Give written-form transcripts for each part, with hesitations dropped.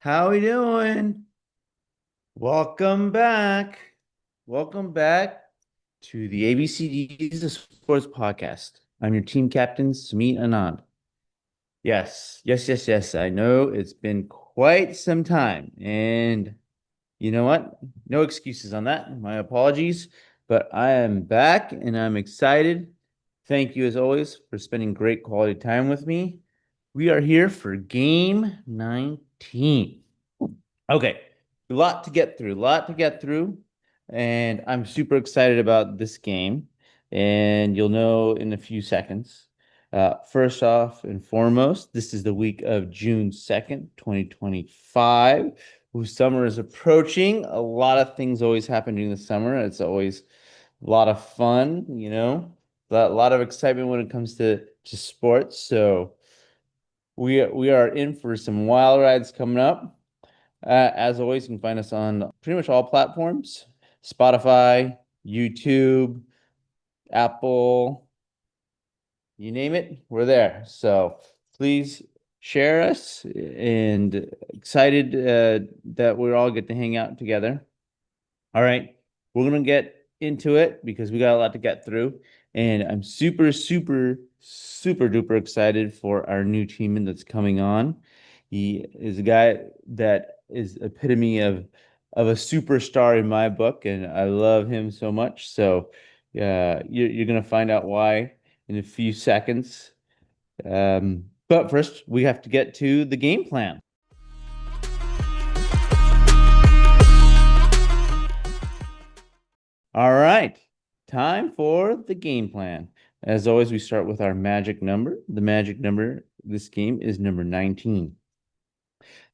How we doing? Welcome back. Welcome back to the ABCDs of Sports Podcast. I'm your team captain, Samit Anand. Yes. I know it's been quite some time. And you know what? No excuses on that. My apologies. But I am back and I'm excited. Thank you, as always, for spending great quality time with me. We are here for game 19. Okay, a lot to get through, and I'm super excited about this game, and you'll know in a few seconds. First off and foremost, this is the week of June 2nd, 2025, whose summer is approaching. A lot of things always happen during the summer. It's always a lot of fun, a lot of excitement when it comes to sports. So we are in for some wild rides coming up. As always, you can find us on pretty much all platforms: Spotify, YouTube, Apple, you name it, we're there. So please share us and excited that we all get to hang out together. All right, we're gonna get into it because we got a lot to get through, and I'm super duper excited for our new teamman that's coming on. He is a guy that is epitome of a superstar in my book, and I love him so much. So, you're gonna find out why in a few seconds. But first, we have to get to the game plan. All right, time for the game plan. As always, we start with our magic number. The magic number this game is number 19.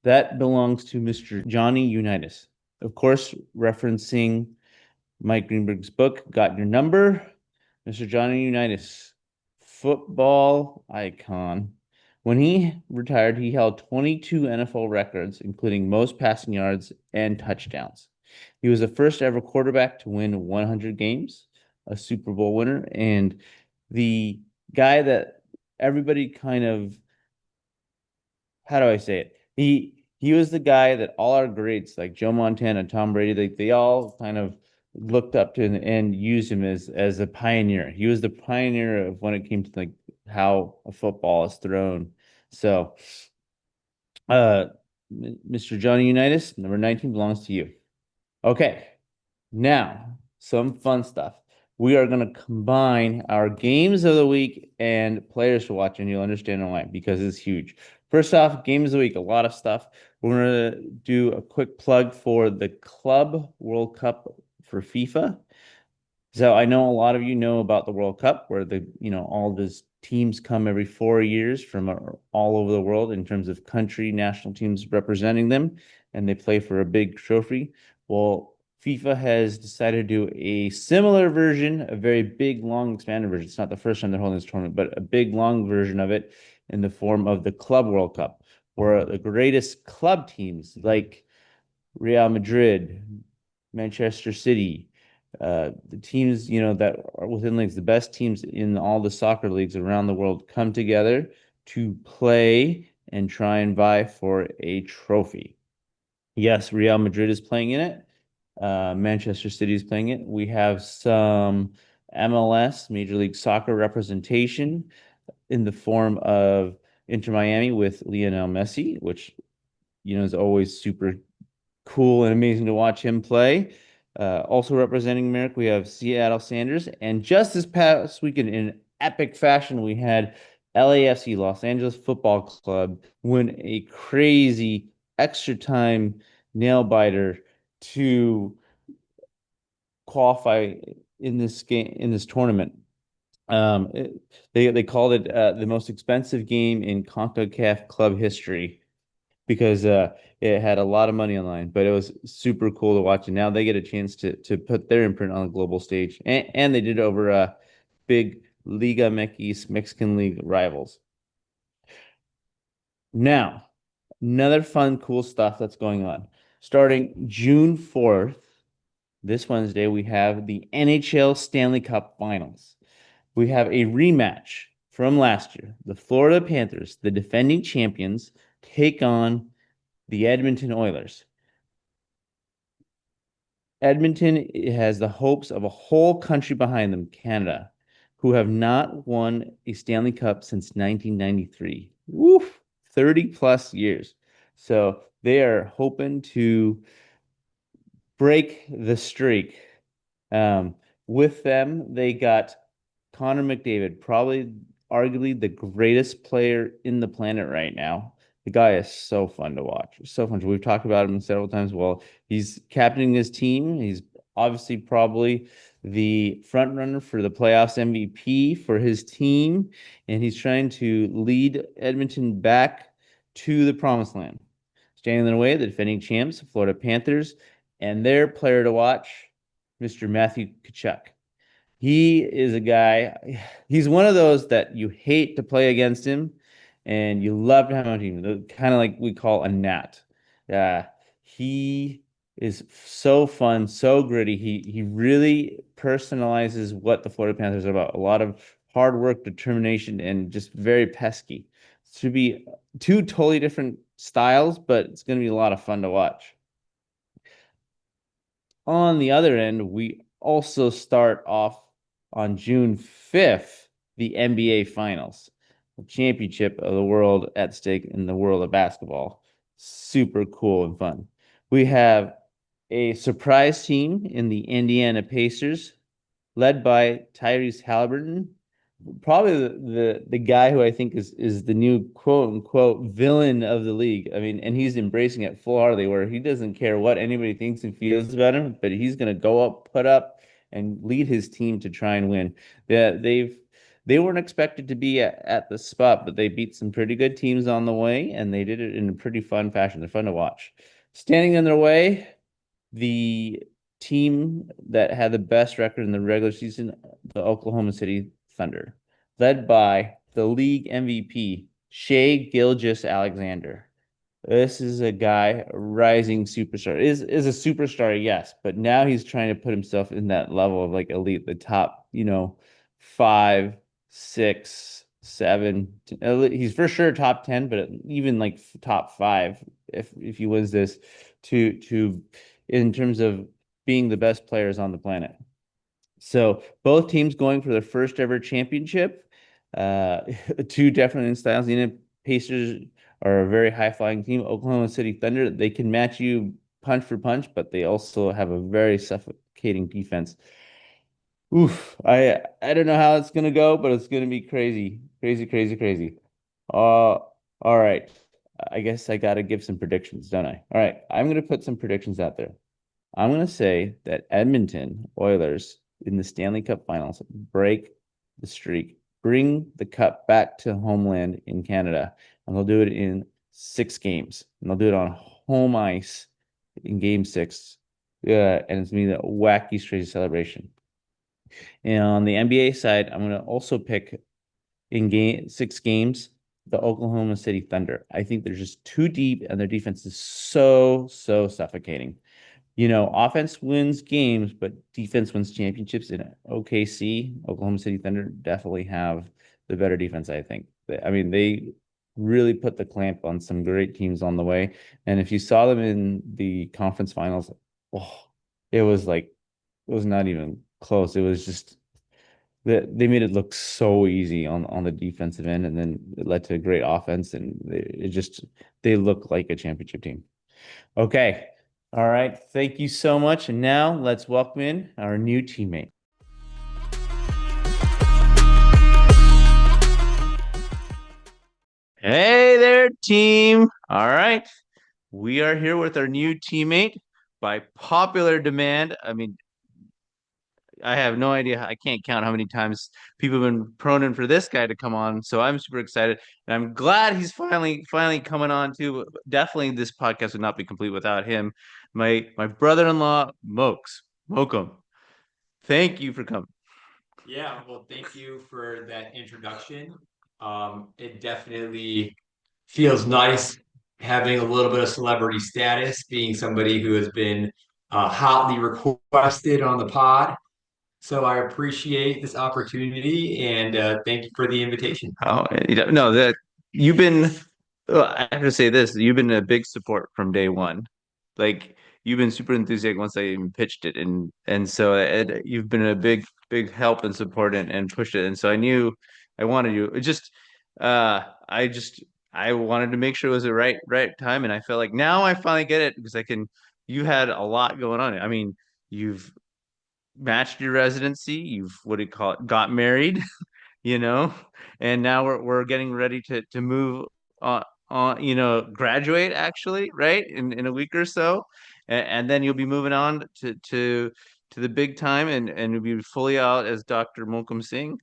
That belongs to Mr. Johnny Unitas. Of course, referencing Mike Greenberg's book, Got Your Number. Mr. Johnny Unitas, football icon. When he retired, he held 22 NFL records, including most passing yards and touchdowns. He was the first ever quarterback to win 100 games, a Super Bowl winner, and the guy that everybody kind of, how do I say it? He was the guy that all our greats like Joe Montana, Tom Brady, they all kind of looked up to and used him as a pioneer. He was the pioneer of when it came to like how a football is thrown. So, uh, Mr. Johnny Unitas, number 19 belongs to you. Okay, now some fun stuff. We are going to combine our games of the week and players to watch, and you'll understand why because it's huge. First off, games of the week, a lot of stuff. We're going to do a quick plug for the Club World Cup for FIFA. So I know a lot of you know about the World Cup, where all these teams come every 4 years from all over the world in terms of country, national teams representing them, and they play for a big trophy. Well, FIFA has decided to do a similar version, a very big, long, expanded version. It's not the first time they're holding this tournament, but a big, long version of it in the form of the Club World Cup, where the greatest club teams like Real Madrid, Manchester City, the teams, that are within leagues, the best teams in all the soccer leagues around the world come together to play and try and vie for a trophy. Yes, Real Madrid is playing in it. Manchester City is playing it. We have some MLS, Major League Soccer representation in the form of Inter Miami with Lionel Messi, which, is always super cool and amazing to watch him play. Also representing America, we have Seattle Sanders. And just this past weekend, in epic fashion, we had LAFC, Los Angeles Football Club, win a crazy extra time nail biter to qualify in this game, in this tournament. They called it the most expensive game in CONCACAF club history because it had a lot of money online, but it was super cool to watch. And now they get a chance to put their imprint on a global stage, and they did it over big Liga MX Mexican League rivals. Now, another fun, cool stuff that's going on. Starting June 4th, this Wednesday, we have the NHL Stanley Cup Finals. We have a rematch from last year. The Florida Panthers, the defending champions, take on the Edmonton Oilers. Edmonton has the hopes of a whole country behind them, Canada, who have not won a Stanley Cup since 1993. Woof, 30 plus years. So they are hoping to break the streak. Um, with them, they got Connor McDavid, probably arguably the greatest player in the planet right now. The guy is so fun to watch. So fun. We've talked about him several times. Well, he's captaining his team. He's obviously probably the front runner for the playoffs MVP for his team, and he's trying to lead Edmonton back to the promised land. Standing in their way, the defending champs, Florida Panthers, and their player to watch, Mr. Matthew Tkachuk. He is a guy, he's one of those that you hate to play against him and you love to have him on your team. Kind of like we call a gnat. Yeah. He is so fun, so gritty. He really personalizes what the Florida Panthers are about. A lot of hard work, determination, and just very pesky. It should be two totally different styles, but it's going to be a lot of fun to watch. On the other end, we also start off on June 5th, the NBA Finals, the championship of the world at stake in the world of basketball. Super cool and fun. We have a surprise team in the Indiana Pacers, led by Tyrese Halliburton, probably the guy who I think is the new quote unquote villain of the league. I mean, and he's embracing it full heartedly, where he doesn't care what anybody thinks and feels about him, but he's gonna go up, put up, and lead his team to try and win. They weren't expected to be at the spot, but they beat some pretty good teams on the way, and they did it in a pretty fun fashion. They're fun to watch. Standing in their way, the team that had the best record in the regular season, the Oklahoma City Thunder, led by the league MVP, Shea Gilgeous-Alexander. This is a guy, a rising superstar. Is a superstar, yes, but now he's trying to put himself in that level of like elite, the top, 5, 6, 7. He's for sure top 10, but even like top 5 if he wins this to in terms of being the best players on the planet. So both teams going for their first ever championship. Uh, two different styles. The Indiana Pacers are a very high flying team. Oklahoma City Thunder, they can match you punch for punch, but they also have a very suffocating defense. Oof, I don't know how it's gonna go, but it's gonna be crazy, crazy, crazy, crazy. All right. I guess I gotta give some predictions, don't I? All right, I'm gonna put some predictions out there. I'm going to say that Edmonton Oilers in the Stanley Cup Finals break the streak, bring the cup back to homeland in Canada, and they'll do it in 6 games. And they'll do it on home ice in game 6. Yeah, and it's going to be the wacky, crazy celebration. And on the NBA side, I'm going to also pick in game 6 games the Oklahoma City Thunder. I think they're just too deep, and their defense is so suffocating. Offense wins games, but defense wins championships. In OKC, Oklahoma City Thunder definitely have the better defense, I think. I mean, they really put the clamp on some great teams on the way. And if you saw them in the conference finals, oh, it was like, it was not even close. It was just they made it look so easy on the defensive end, and then it led to a great offense, and they look like a championship team. Okay. All right. Thank you so much. And now let's welcome in our new teammate. Hey there, team. All right. We are here with our new teammate by popular demand. I mean, I have no idea. I can't count how many times people have been proning for this guy to come on. So I'm super excited. And I'm glad he's finally coming on too. Definitely this podcast would not be complete without him. My brother-in-law, Mohkam. Thank you for coming. Yeah, well, thank you for that introduction. It definitely feels nice having a little bit of celebrity status, being somebody who has been hotly requested on the pod. So I appreciate this opportunity and thank you for the invitation. Oh, no, that you've been Well, I have to say this, you've been a big support from day one. Like you've been super enthusiastic once I even pitched it and so you've been a big help and support and pushed it. And so I knew I wanted you. It just I just I wanted to make sure it was the right time and I felt like now I finally get it because I can you had a lot going on. I mean, you've matched your residency, you've what do you call it, got married, you know, and now we're getting ready to move on, graduate actually, right? In a week or so. And then you'll be moving on to the big time and you'll be fully out as Dr. Mohkam Singh.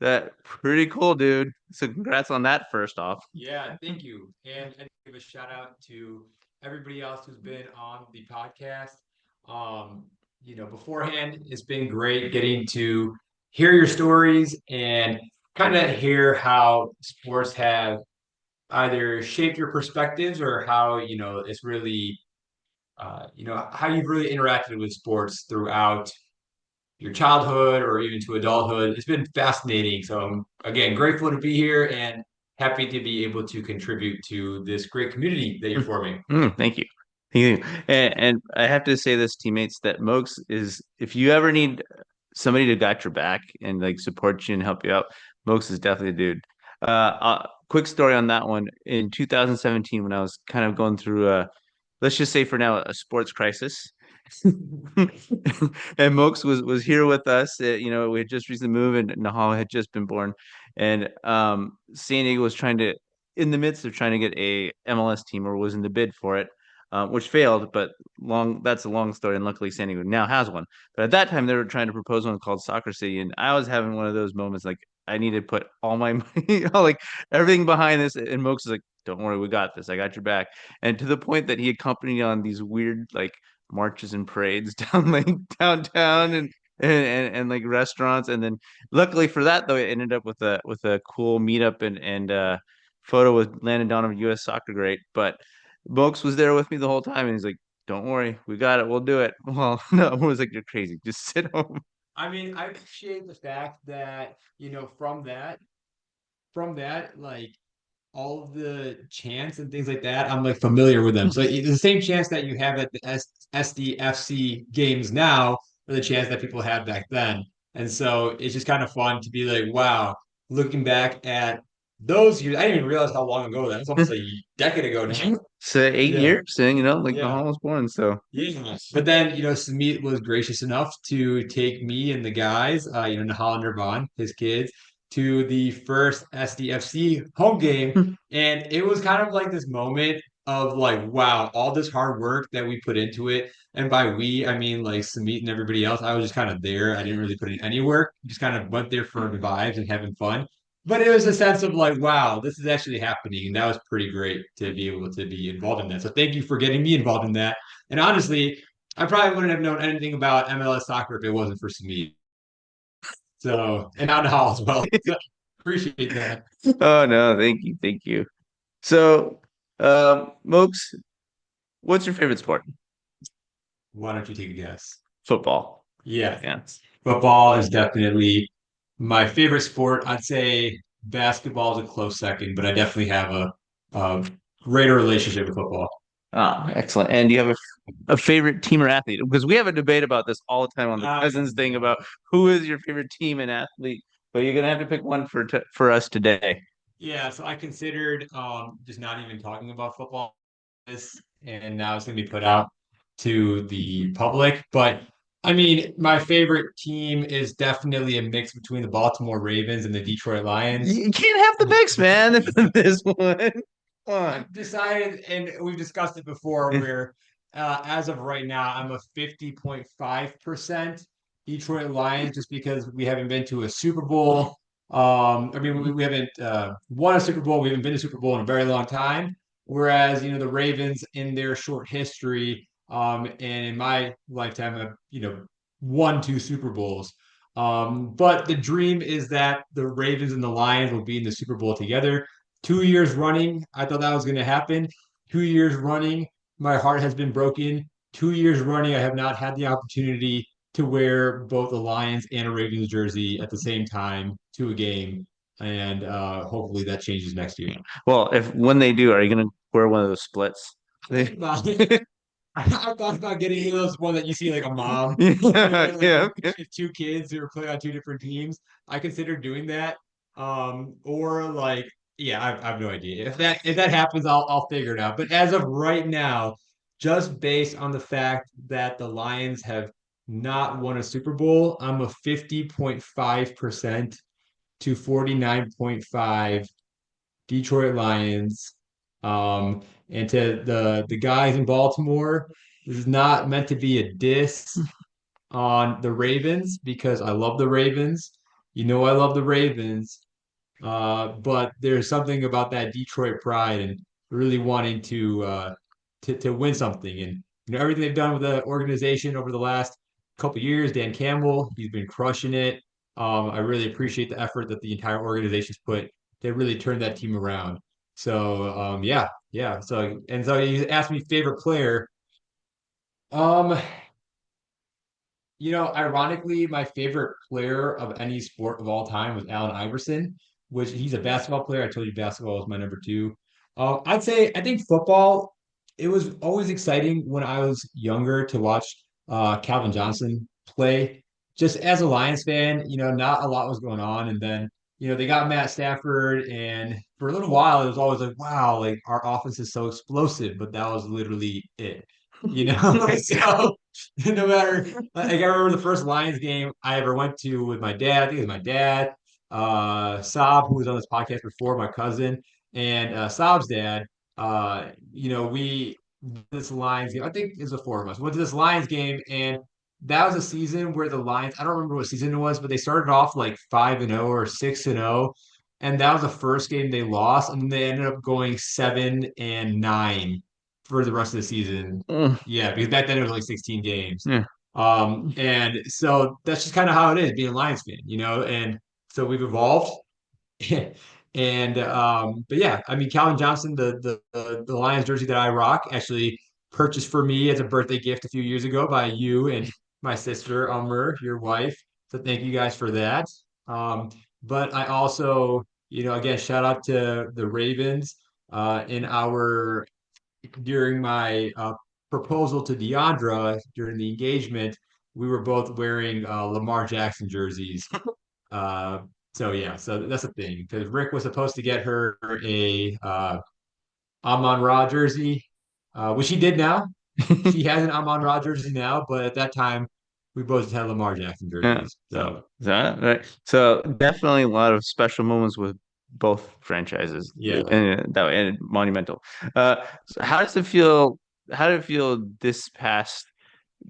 That pretty cool, dude. So congrats on that first off. Yeah, thank you. And I give a shout out to everybody else who's been on the podcast. Um, beforehand, it's been great getting to hear your stories and kind of hear how sports have either shaped your perspectives or how, it's really, how you've really interacted with sports throughout your childhood or even to adulthood. It's been fascinating. So I'm again grateful to be here and happy to be able to contribute to this great community that you're forming. Thank you. Thank you. And I have to say this, teammates, that Mokes is if you ever need somebody to got your back and like support you and help you out, Mokes is definitely a dude. Quick story on that one. In 2017, when I was kind of going through let's just say for now, a sports crisis. And Mokes was here with us. We had just recently moved, and Nahal had just been born, and San Diego was trying to, in the midst of trying to get a MLS team, or was in the bid for it, which failed. But that's a long story, and luckily San Diego now has one. But at that time, they were trying to propose one called Soccer City, and I was having one of those moments like I need to put all my money, like everything behind this, and Mokes is like, "Don't worry, we got this. I got your back." And to the point that he accompanied on these weird like marches and parades down like downtown and like restaurants. And then luckily for that though, it ended up with a cool meetup and photo with Landon Donovan, US soccer great. But Mokes was there with me the whole time and he's like, "Don't worry, we got it, we'll do it." Well, no, I was like, "You're crazy, just sit home." I mean, I appreciate the fact that, from that, like all of the chants and things like that, I'm like familiar with them. So the same chants that you have at the SDFC games now are the chants that people had back then. And so it's just kind of fun to be like, wow, looking back at those years, I didn't even realize how long ago that was. Almost a decade ago now. So eight Yeah, years and like the yeah. hall was born, so Yeah. But then, Samit was gracious enough to take me and the guys, Nahal and Nirvan, his kids, to the first SDFC home game. And it was kind of like this moment of like, wow, all this hard work that we put into it. And by we, I mean like Samit and everybody else. I was just kind of there. I didn't really put in any work. Just kind of went there for the vibes and having fun. But it was a sense of like, wow, this is actually happening. And that was pretty great to be able to be involved in that. So thank you for getting me involved in that. And honestly, I probably wouldn't have known anything about MLS soccer if it wasn't for Smeed. So, and now Hall as well. So, appreciate that. oh no, thank you. So Mokes, what's your favorite sport? Why don't you take a guess? Football. Yeah, Yeah. football is definitely my favorite sport. I'd say basketball is a close second, but I definitely have a greater relationship with football. Ah, excellent. And do you have a favorite team or athlete? Because we have a debate about this all the time on the Uh, Cousins thing about who is your favorite team and athlete. But you're gonna have to pick one for us today. yeah, so I considered just not even talking about football this, and now it's going to be put out to the public. But I mean, my favorite team is definitely a mix between the Baltimore Ravens and the Detroit Lions. You can't have the mix, man. This one. Come on. I've decided, and we've discussed it before, where as of right now, I'm a 50.5% Detroit Lions just because we haven't been to a Super Bowl. I mean, we haven't won a Super Bowl. We haven't been to Super Bowl in a very long time. Whereas, the Ravens in their short history, and in my lifetime, have, won two Super Bowls. But the dream is that the Ravens and the Lions will be in the Super Bowl together. 2 years running, I thought that was going to happen. 2 years running, my heart has been broken. 2 years running, I have not had the opportunity to wear both a Lions and a Ravens jersey at the same time to a game. and hopefully that changes next year. Well, if when they do, are you gonna wear one of those splits? They- I thought about getting those one that you see like a mom Yeah, wear, like yeah, yeah. two kids who are playing on two different teams. I consider doing that. Or like, yeah, I have no idea. If that happens, I'll figure it out. But as of right now, just based on the fact that the Lions have not won a Super Bowl, I'm a 50.5% to 49.5 Detroit Lions. And to the guys in Baltimore, this is not meant to be a diss on the Ravens because I love the Ravens. You know I love the Ravens. But there's something about that Detroit pride and really wanting to win something. And everything they've done with the organization over the last couple of years. Dan Campbell, he's been crushing it. I really appreciate the effort that the entire organization's put. They really turned that team around. So yeah, yeah. So you asked me favorite player. Um, Ironically, my favorite player of any sport of all time was Allen Iverson, which he's a basketball player. I told you basketball was my number two. I think football, it was always exciting when I was younger to watch Calvin Johnson play. Just as a Lions fan, not a lot was going on. And then, they got Matt Stafford, and for a little while, it was always like, wow, like our offense is so explosive, but that was literally it. So no matter like I remember the first Lions game I ever went to with my dad. I think it was my dad, Saab, who was on this podcast before, my cousin, and Saab's dad. We this Lions game. I think it was the four of us went to this Lions game, and that was a season where the Lions. I don't remember what season it was, but they started off like 5-0 or 6-0, and that was the first game they lost, and they ended up going 7-9 for the rest of the season. Mm, Yeah, because back then it was like 16 games. yeah. And so that's just kind of how it is being a Lions fan, and so we've evolved. And but yeah, I mean Calvin Johnson, the Lions jersey that I rock, actually purchased for me as a birthday gift a few years ago by you and my sister Ummer, your wife. So thank you guys for that. But I also, again, shout out to the Ravens in our during my proposal to Deandra during the engagement, we were both wearing Lamar Jackson jerseys. Uh, so yeah, so that's the thing because Rick was supposed to get her a Amon-Ra jersey, which he did now. She has an Amon-Ra jersey now, but at that time we both had Lamar Jackson Yeah. jerseys. So, So right. So definitely a lot of special moments with both franchises, yeah, and that and monumental. So how does it feel? How did it feel this past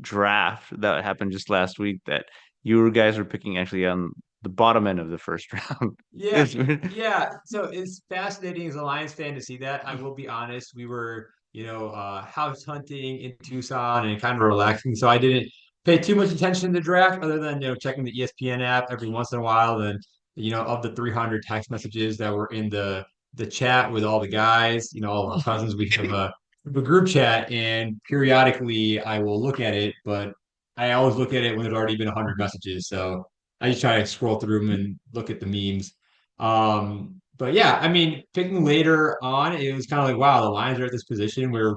draft that happened just last week that you guys were picking actually on the bottom end of the first round? yeah, It's weird. yeah. So it's fascinating as a Lions fan to see that. I will be honest, we were, house hunting in Tucson and kind of relaxing. So I didn't pay too much attention to the draft other than, checking the ESPN app every once in a while. And, of the 300 text messages that were in the chat with all the guys, all of our cousins, we have a group chat and periodically I will look at it, but I always look at it when there's already been 100 messages. So I just try to scroll through them and look at the memes. But yeah, I mean, picking later on, it was kind of like, wow, the Lions are at this position where,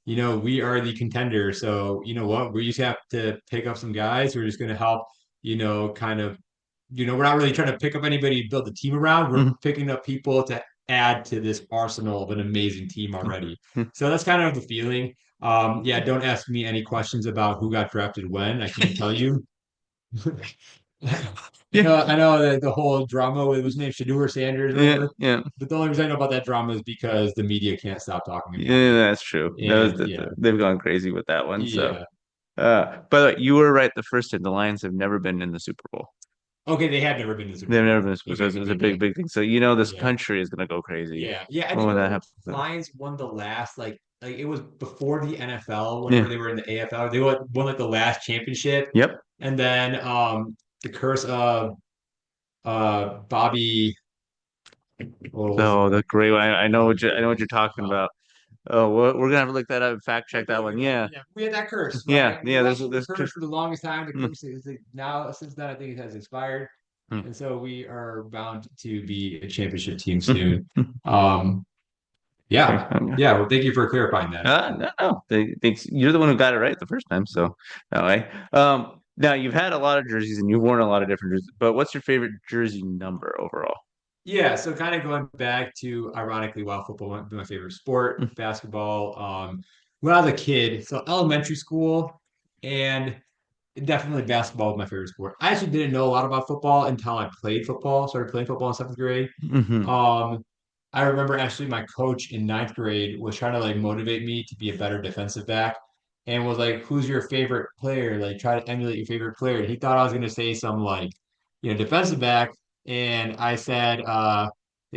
we are the contender. So, you know what? We just have to pick up some guys who are just going to help, kind of, we're not really trying to pick up anybody to build the team around. We're Mhm. picking up people to add to this arsenal of an amazing team already. Mhm. So that's kind of the feeling. Yeah, don't ask me any questions about who got drafted when. I can't tell you. Yeah, I know that the whole drama with his name Shadeur Sanders or yeah, whatever. yeah. But the only reason I know about that drama is because the media can't stop talking about Yeah, it. that's true. And yeah, They've gone crazy with that one. So, yeah. but you were right the first time. The Lions have never been in the Super Bowl. Okay, they have never been to the Super They've never Bowl. been in the Super Bowl, so Okay, it's a good, good. big, big thing. So this Yeah, country is gonna go crazy yeah. I think when when that the happens. Lions won the last like it was before the NFL, whenever Yeah. they were in the AFL, they won like the last championship, Yep. and then the curse of Bobby, what was Oh, the great one. I know what you're talking uh, about. Oh, we're gonna have to look that up and fact check that one. Yeah. yeah, we had that curse, Yeah. right? We Yeah. lost the There's curse for the longest time. The mm, curse is now since then I think it has expired. Hmm. and so we are bound to be a championship team soon. Um, Okay. yeah, yeah. Well, thank you for clarifying that. No, no. You're the one who got it right the first time, so that way. Now you've had a lot of jerseys and you've worn a lot of different jerseys, but what's your favorite jersey number overall? Yeah, so kind of going back to ironically, while football might be my favorite sport, basketball. When I was a kid, so elementary school, and definitely basketball was my favorite sport. I actually didn't know a lot about football until I played football, started playing football in seventh grade. Mm-hmm. Um, I remember actually my coach in ninth grade was trying to like motivate me to be a better defensive back and was like, "Who's your favorite player? Like, try to emulate your favorite player." And he thought I was going to say some like, defensive back. And I think I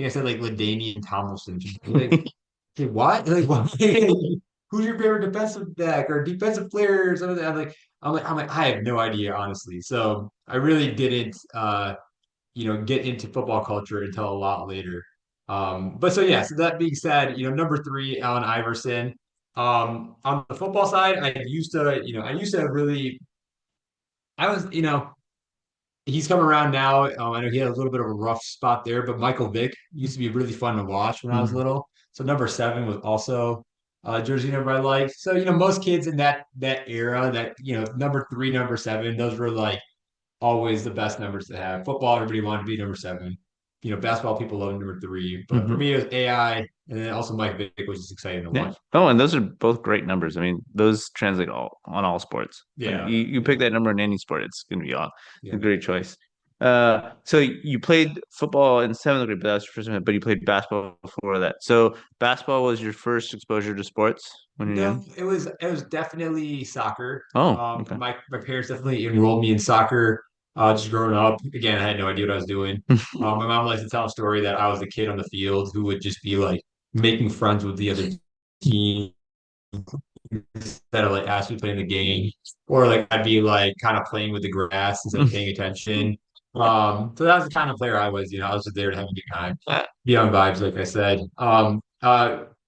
said like LaDainian Tomlinson. He's like, "Hey, what? Like, what? Who's your favorite defensive back or defensive player or something?" I'm like, I have no idea, honestly. So I really didn't, get into football culture until a lot later. But so yeah, so that being said, number three, Allen Iverson. On the football side, I used to really, I was, he's come around now. I know he had a little bit of a rough spot there, but Michael Vick used to be really fun to watch when I was Mm-hmm. little. So number seven was also a jersey number I liked. So most kids in that era, that number three, number seven, those were like always the best numbers to have. Football, everybody wanted to be number seven. Basketball, people love number three. But for Mm-hmm. me, it was AI, and then also Mike Vick was just exciting to Yeah. watch. Oh, and those are both great numbers. I mean, those translate on all sports. Like Yeah, you pick yeah, that number in any sport, it's gonna be a yeah. great choice. So you played football in seventh grade, but that was your first time, but you played basketball before that. So basketball was your first exposure to sports when you're young? No, it was definitely soccer. Oh, okay. My parents definitely enrolled me in soccer. Just growing up, again, I had no idea what I was doing. My mom likes to tell a story that I was the kid on the field who would just be like making friends with the other team instead of like actually playing the game, or like I'd be like kind of playing with the grass instead of paying attention. So that was the kind of player I was. I was just there to have a good time, be on vibes, like I said.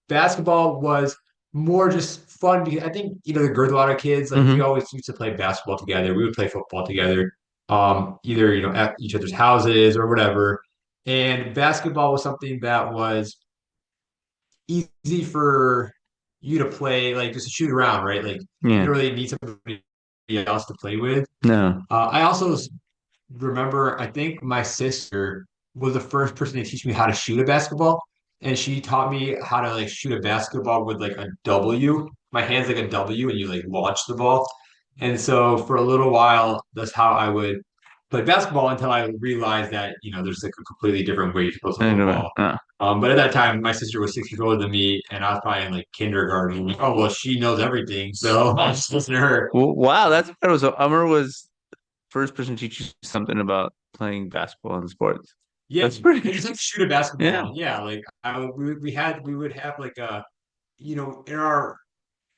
Basketball was more just fun because I think the Girdwater kids, like, we Hmm. always used to play basketball together. We would play football together, either at each other's houses or whatever. And basketball was something that was easy for you to play, like just to shoot around, right? Like you Yeah. don't really need somebody else to play with. No. I also remember, I think my sister was the first person to teach me how to shoot a basketball, and she taught me how to like shoot a basketball with like a W. My hand's like a W, and you like launch the ball. And so for a little while, that's how I would play basketball until I realized that there's like a completely different way you're supposed to I hold a know ball. that. But at that time, my sister was 6 years older than me, and I was probably in like kindergarten. Like, oh well, she knows everything, so I'll just listen to her. Wow, that's incredible. So Umar was first person to teach you something about playing basketball and sports. Yeah, That's pretty and just like shoot a yeah. basketball. Yeah, like we would have like in our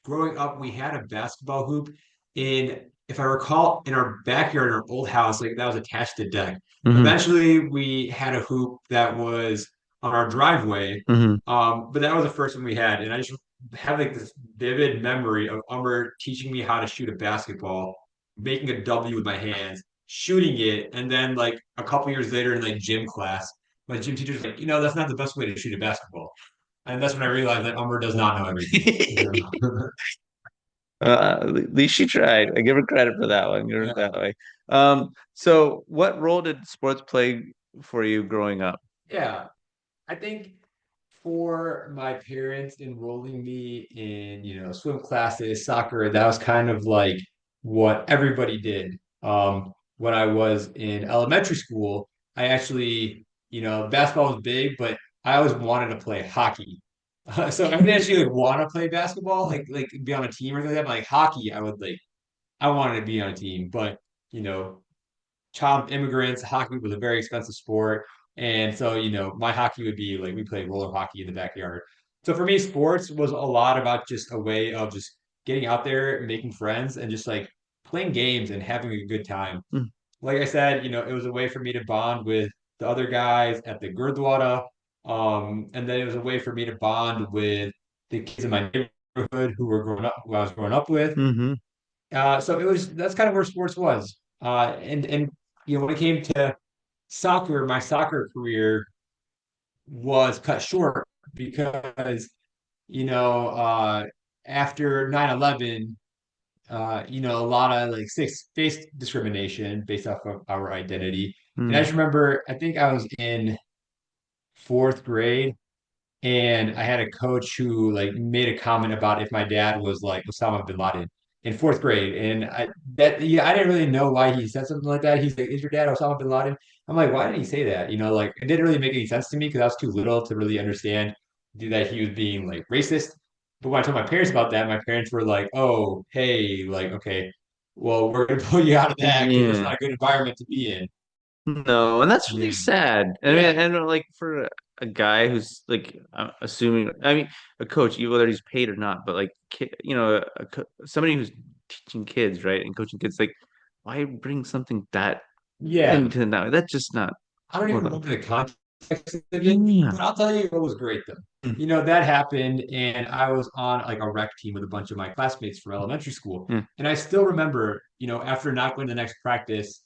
growing up, we had a basketball hoop in, if I recall, in our backyard in our old house, like that was attached to the deck. Hmm. Eventually, we had a hoop that was on our driveway, Hmm. but that was the first one we had, and I just have like this vivid memory of Umber teaching me how to shoot a basketball, making a W with my hands, shooting it, and then like a couple years later in like gym class, my gym teacher's like, that's not the best way to shoot a basketball. And that's when I realized that Umber does not know everything. At least she tried. I give her credit for that one. Give her Yeah. that way. So what role did sports play for you growing up? Yeah. I think for my parents enrolling me in, swim classes, soccer, that was kind of like what everybody did. When I was in elementary school, I actually, basketball was big, but I always wanted to play hockey. So I didn't actually like, want to play basketball, like be on a team or anything like that. But like hockey, I wanted to be on a team, but you know, child of immigrants, hockey was a very expensive sport. And so, my hockey would be like we played roller hockey in the backyard. So for me, sports was a lot about just a way of just getting out there, making friends, and just like playing games and having a good time. Mm. Like I said, it was a way for me to bond with the other guys at the Gurdwara. And then it was a way for me to bond with the kids in my neighborhood who I was growing up with. Hmm. So that's kind of where sports was. And when it came to my soccer career was cut short because, you know, after 9/11, a lot of like face discrimination based off of our identity. And I Mm. just remember, I think I was in fourth grade, and I had a coach who like made a comment about if my dad was like Osama bin Laden in fourth grade, and I didn't really know why he said something like that. He's like, "Is your dad Osama bin Laden?" I'm like, "Why did he say that?" Like it didn't really make any sense to me because I was too little to really understand that he was being like racist. But when I told my parents about that, my parents were like, "Oh, hey, like okay, well, we're gonna pull you out of that because that's Yeah. not a good environment to be in." No, and that's really Yeah, sad. I mean, yeah, and like for a guy who's like assuming, I mean, a coach, whether he's paid or not, but like, somebody who's teaching kids, right, and coaching kids, like, why bring something that yeah. into that? That's just not. I don't even Well, remember the context of it, yeah. but I'll tell you what was great though. That happened, and I was on like a rec team with a bunch of my classmates from elementary school. Yeah. And I still remember, after not going to the next practice,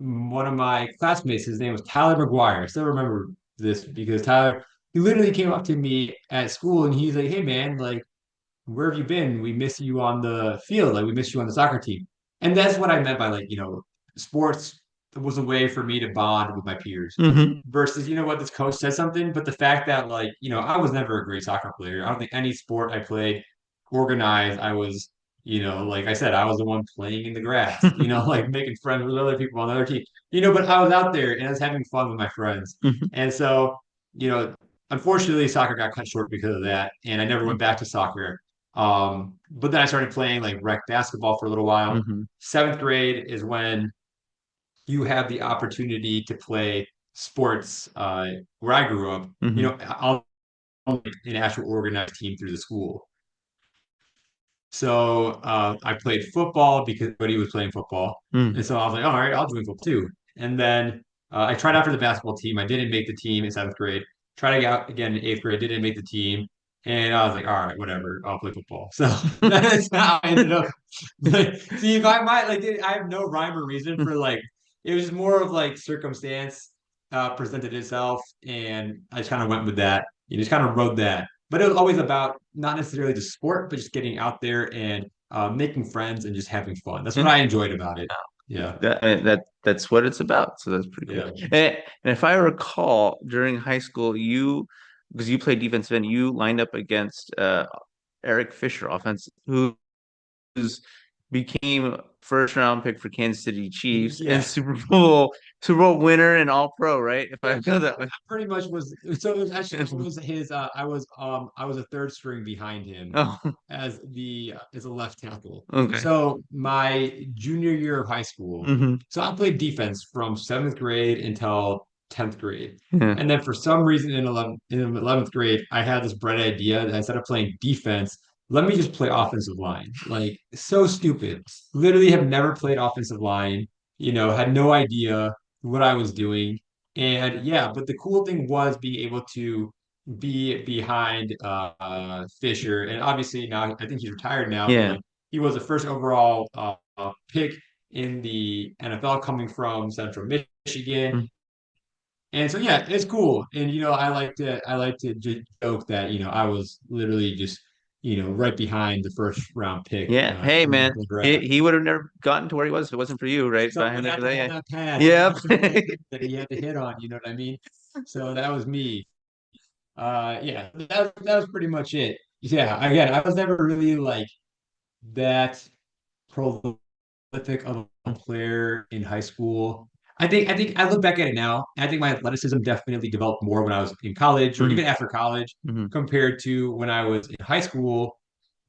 one of my classmates, his name was Tyler McGuire. I still remember this because Tyler, he literally came up to me at school and he's like, "Hey man, like, where have you been? We miss you on the field. Like we miss you on the soccer team." And that's what I meant by like, sports was a way for me to bond with my peers Hmm. versus, what, this coach said something, but the fact that like, I was never a great soccer player. I don't think any sport I played organized, I was, like I said, I was the one playing in the grass, like making friends with other people on the other team, but I was out there and I was having fun with my friends. And so, you know, unfortunately, soccer got cut short because of that, and I never went back to soccer. But then I started playing like rec basketball for a little while. Hmm. Seventh grade is when you have the opportunity to play sports. Where I grew up, Hmm. I'll an actual organized team through the school. So I played football because everybody was playing football, Hmm. and so I was like, all right, I'll join football too. And then I tried out for the basketball team. I didn't make the team in seventh grade. Tried out again in eighth grade. Didn't make the team. And I was like, all right, whatever, I'll play football. So that's how I ended up. See, if I might like, I have no rhyme or reason for like. It was just more of like circumstance presented itself, and I just kind of went with that. You just kind of rode that. But it was always about not necessarily the sport, but just getting out there and making friends and just having fun. That's what I enjoyed about it. Yeah, That's what it's about. So that's pretty cool. yeah, And if I recall, during high school, because you played defensive end, you lined up against Eric Fisher, offense, who's became first round pick for Kansas City Chiefs and yeah. Super Bowl winner and All Pro, right? If I Yeah, know that. pretty much was so it was actually it was his I was a third string behind him Oh, as a left tackle. okay. So my junior year of high school, Hmm. so I played defense from seventh grade until 10th grade. Yeah. And then for some reason in 11th grade, I had this bright idea that instead of playing defense, let me just play offensive line. Like so stupid. Literally have never played offensive line, had no idea what I was doing. And yeah, but the cool thing was being able to be behind Fisher. And obviously now I think he's retired now, but Yeah. like he was the first overall pick in the NFL coming from Central Michigan. And so yeah, it's cool. And I like to joke that, I was literally just, right behind the first round pick Yeah. Hey, in the man. NFL He draft. he would have never gotten to where he was if it wasn't for you, right? Someone Behind had over to there. hold Yeah. that pass. Someone Yep. had to hold that pass that he had to hit on, you know what I mean? So that was me. Yeah, that was pretty much it. Yeah, again, I was never really like that prolific of a player in high school. I think I look back at it now, and I think my athleticism definitely developed more when I was in college or Hmm. even after college Hmm. compared to when I was in high school.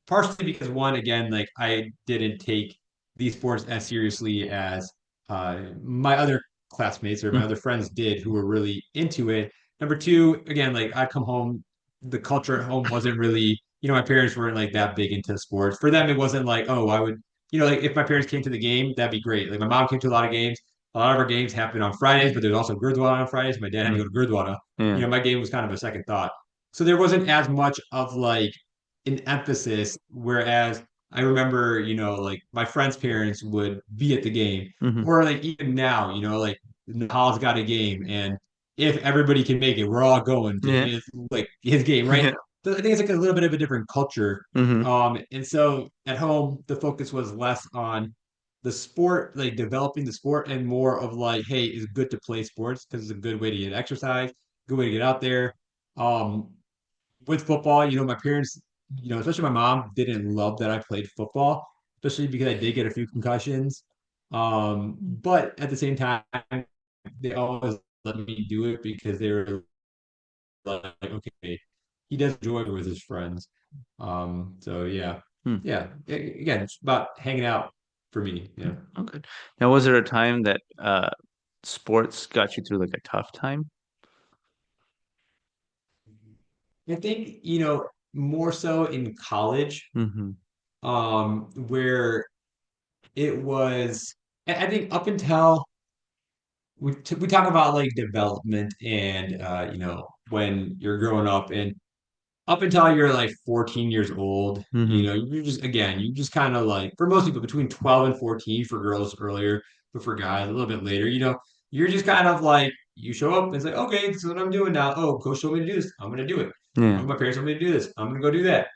Partially because one, again, like I didn't take these sports as seriously as my other classmates or my other friends did who were really into it. Number two, again, like I'd come home, the culture at home wasn't really, my parents weren't like that big into sports. For them, it wasn't like, oh, I would, like if my parents came to the game, that'd be great. Like my mom came to a lot of games. A lot of our games happened on Fridays, but there's also Gurdwara on Fridays. My dad had to go to Gurdwara. Yeah. My game was kind of a second thought. So there wasn't as much of like an emphasis. Whereas I remember, like my friends' parents would be at the game, Hmm. or like even now, like Nahal's got a game, and if everybody can make it, we're all going to Yeah. his game, right? Yeah. So I think it's like a little bit of a different culture. Hmm. And so at home, the focus was less on the sport, like developing the sport, and more of like, hey, it's good to play sports because it's a good way to get exercise, good way to get out there. Um, with football, my parents, especially my mom, didn't love that I played football, especially because I did get a few concussions. But at the same time, they always let me do it because they were like, okay, he does enjoy it with his friends. So yeah, Hmm. yeah. Again, it's about hanging out for me. Yeah. Okay. Now, was there a time that sports got you through like a tough time? I think, more so in college, Hmm. where it was, I think up until we talk about like development and when you're growing up and up until you're like 14 years old, Hmm. you just kind of like for most people between 12 and 14 for girls earlier, but for guys a little bit later, you're just kind of like you show up and it's like, okay, this is what I'm doing now. Oh, coach told me to do this. I'm gonna do it. Yeah. Oh, my parents told me to do this. I'm gonna go do that.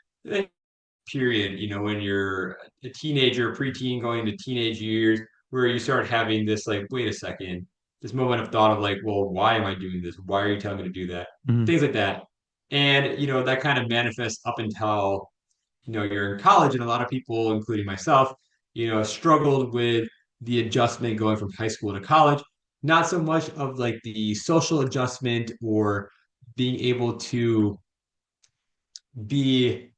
Period, when you're a teenager, preteen, going into teenage years, where you start having this like, wait a second, this moment of thought of like, well, why am I doing this? Why are you telling me to do that? Hmm. Things like that. And, that kind of manifests up until, you're in college. And a lot of people, including myself, struggled with the adjustment going from high school to college. Not so much of like the social adjustment or being able to be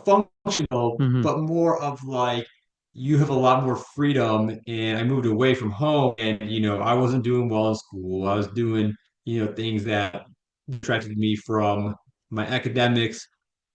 functional, Hmm. but more of like you have a lot more freedom. And I moved away from home and, I wasn't doing well in school. I was doing, things that distracted me from my academics.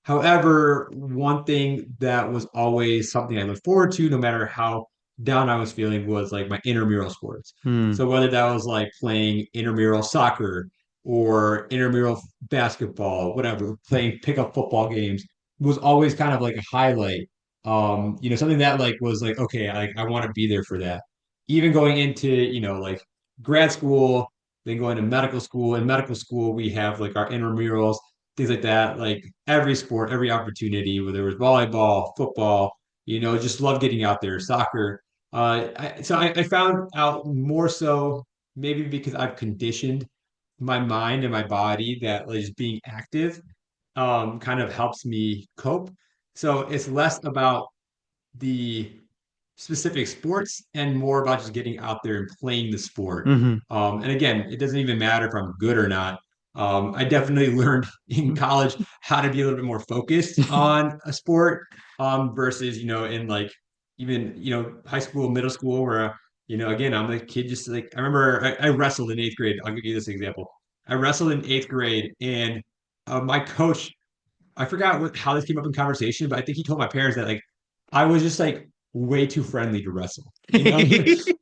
However, one thing that was always something I looked forward to, no matter how down I was feeling, was like my intramural sports. Hmm. So whether that was like playing intramural soccer or intramural basketball, whatever, playing pickup football games was always kind of like a highlight. Something that like was like, okay, I want to be there for that. Even going into, like grad school, then going to medical school. In medical school, we have like our intramurals, things like that, like every sport, every opportunity, whether it was volleyball, football, just love getting out there, soccer. I found out more so maybe because I've conditioned my mind and my body that like just being active kind of helps me cope. So it's less about the specific sports and more about just getting out there and playing the sport. Hmm. And again, it doesn't even matter if I'm good or not. I definitely learned in college how to be a little bit more focused on a sport versus, in like even, high school, middle school, where, again, I'm a kid just like, I remember I wrestled in eighth grade. I'll give you this example. I wrestled in eighth grade and my coach I forgot how this came up in conversation, but I think he told my parents that like I was just like way too friendly to wrestle. He's like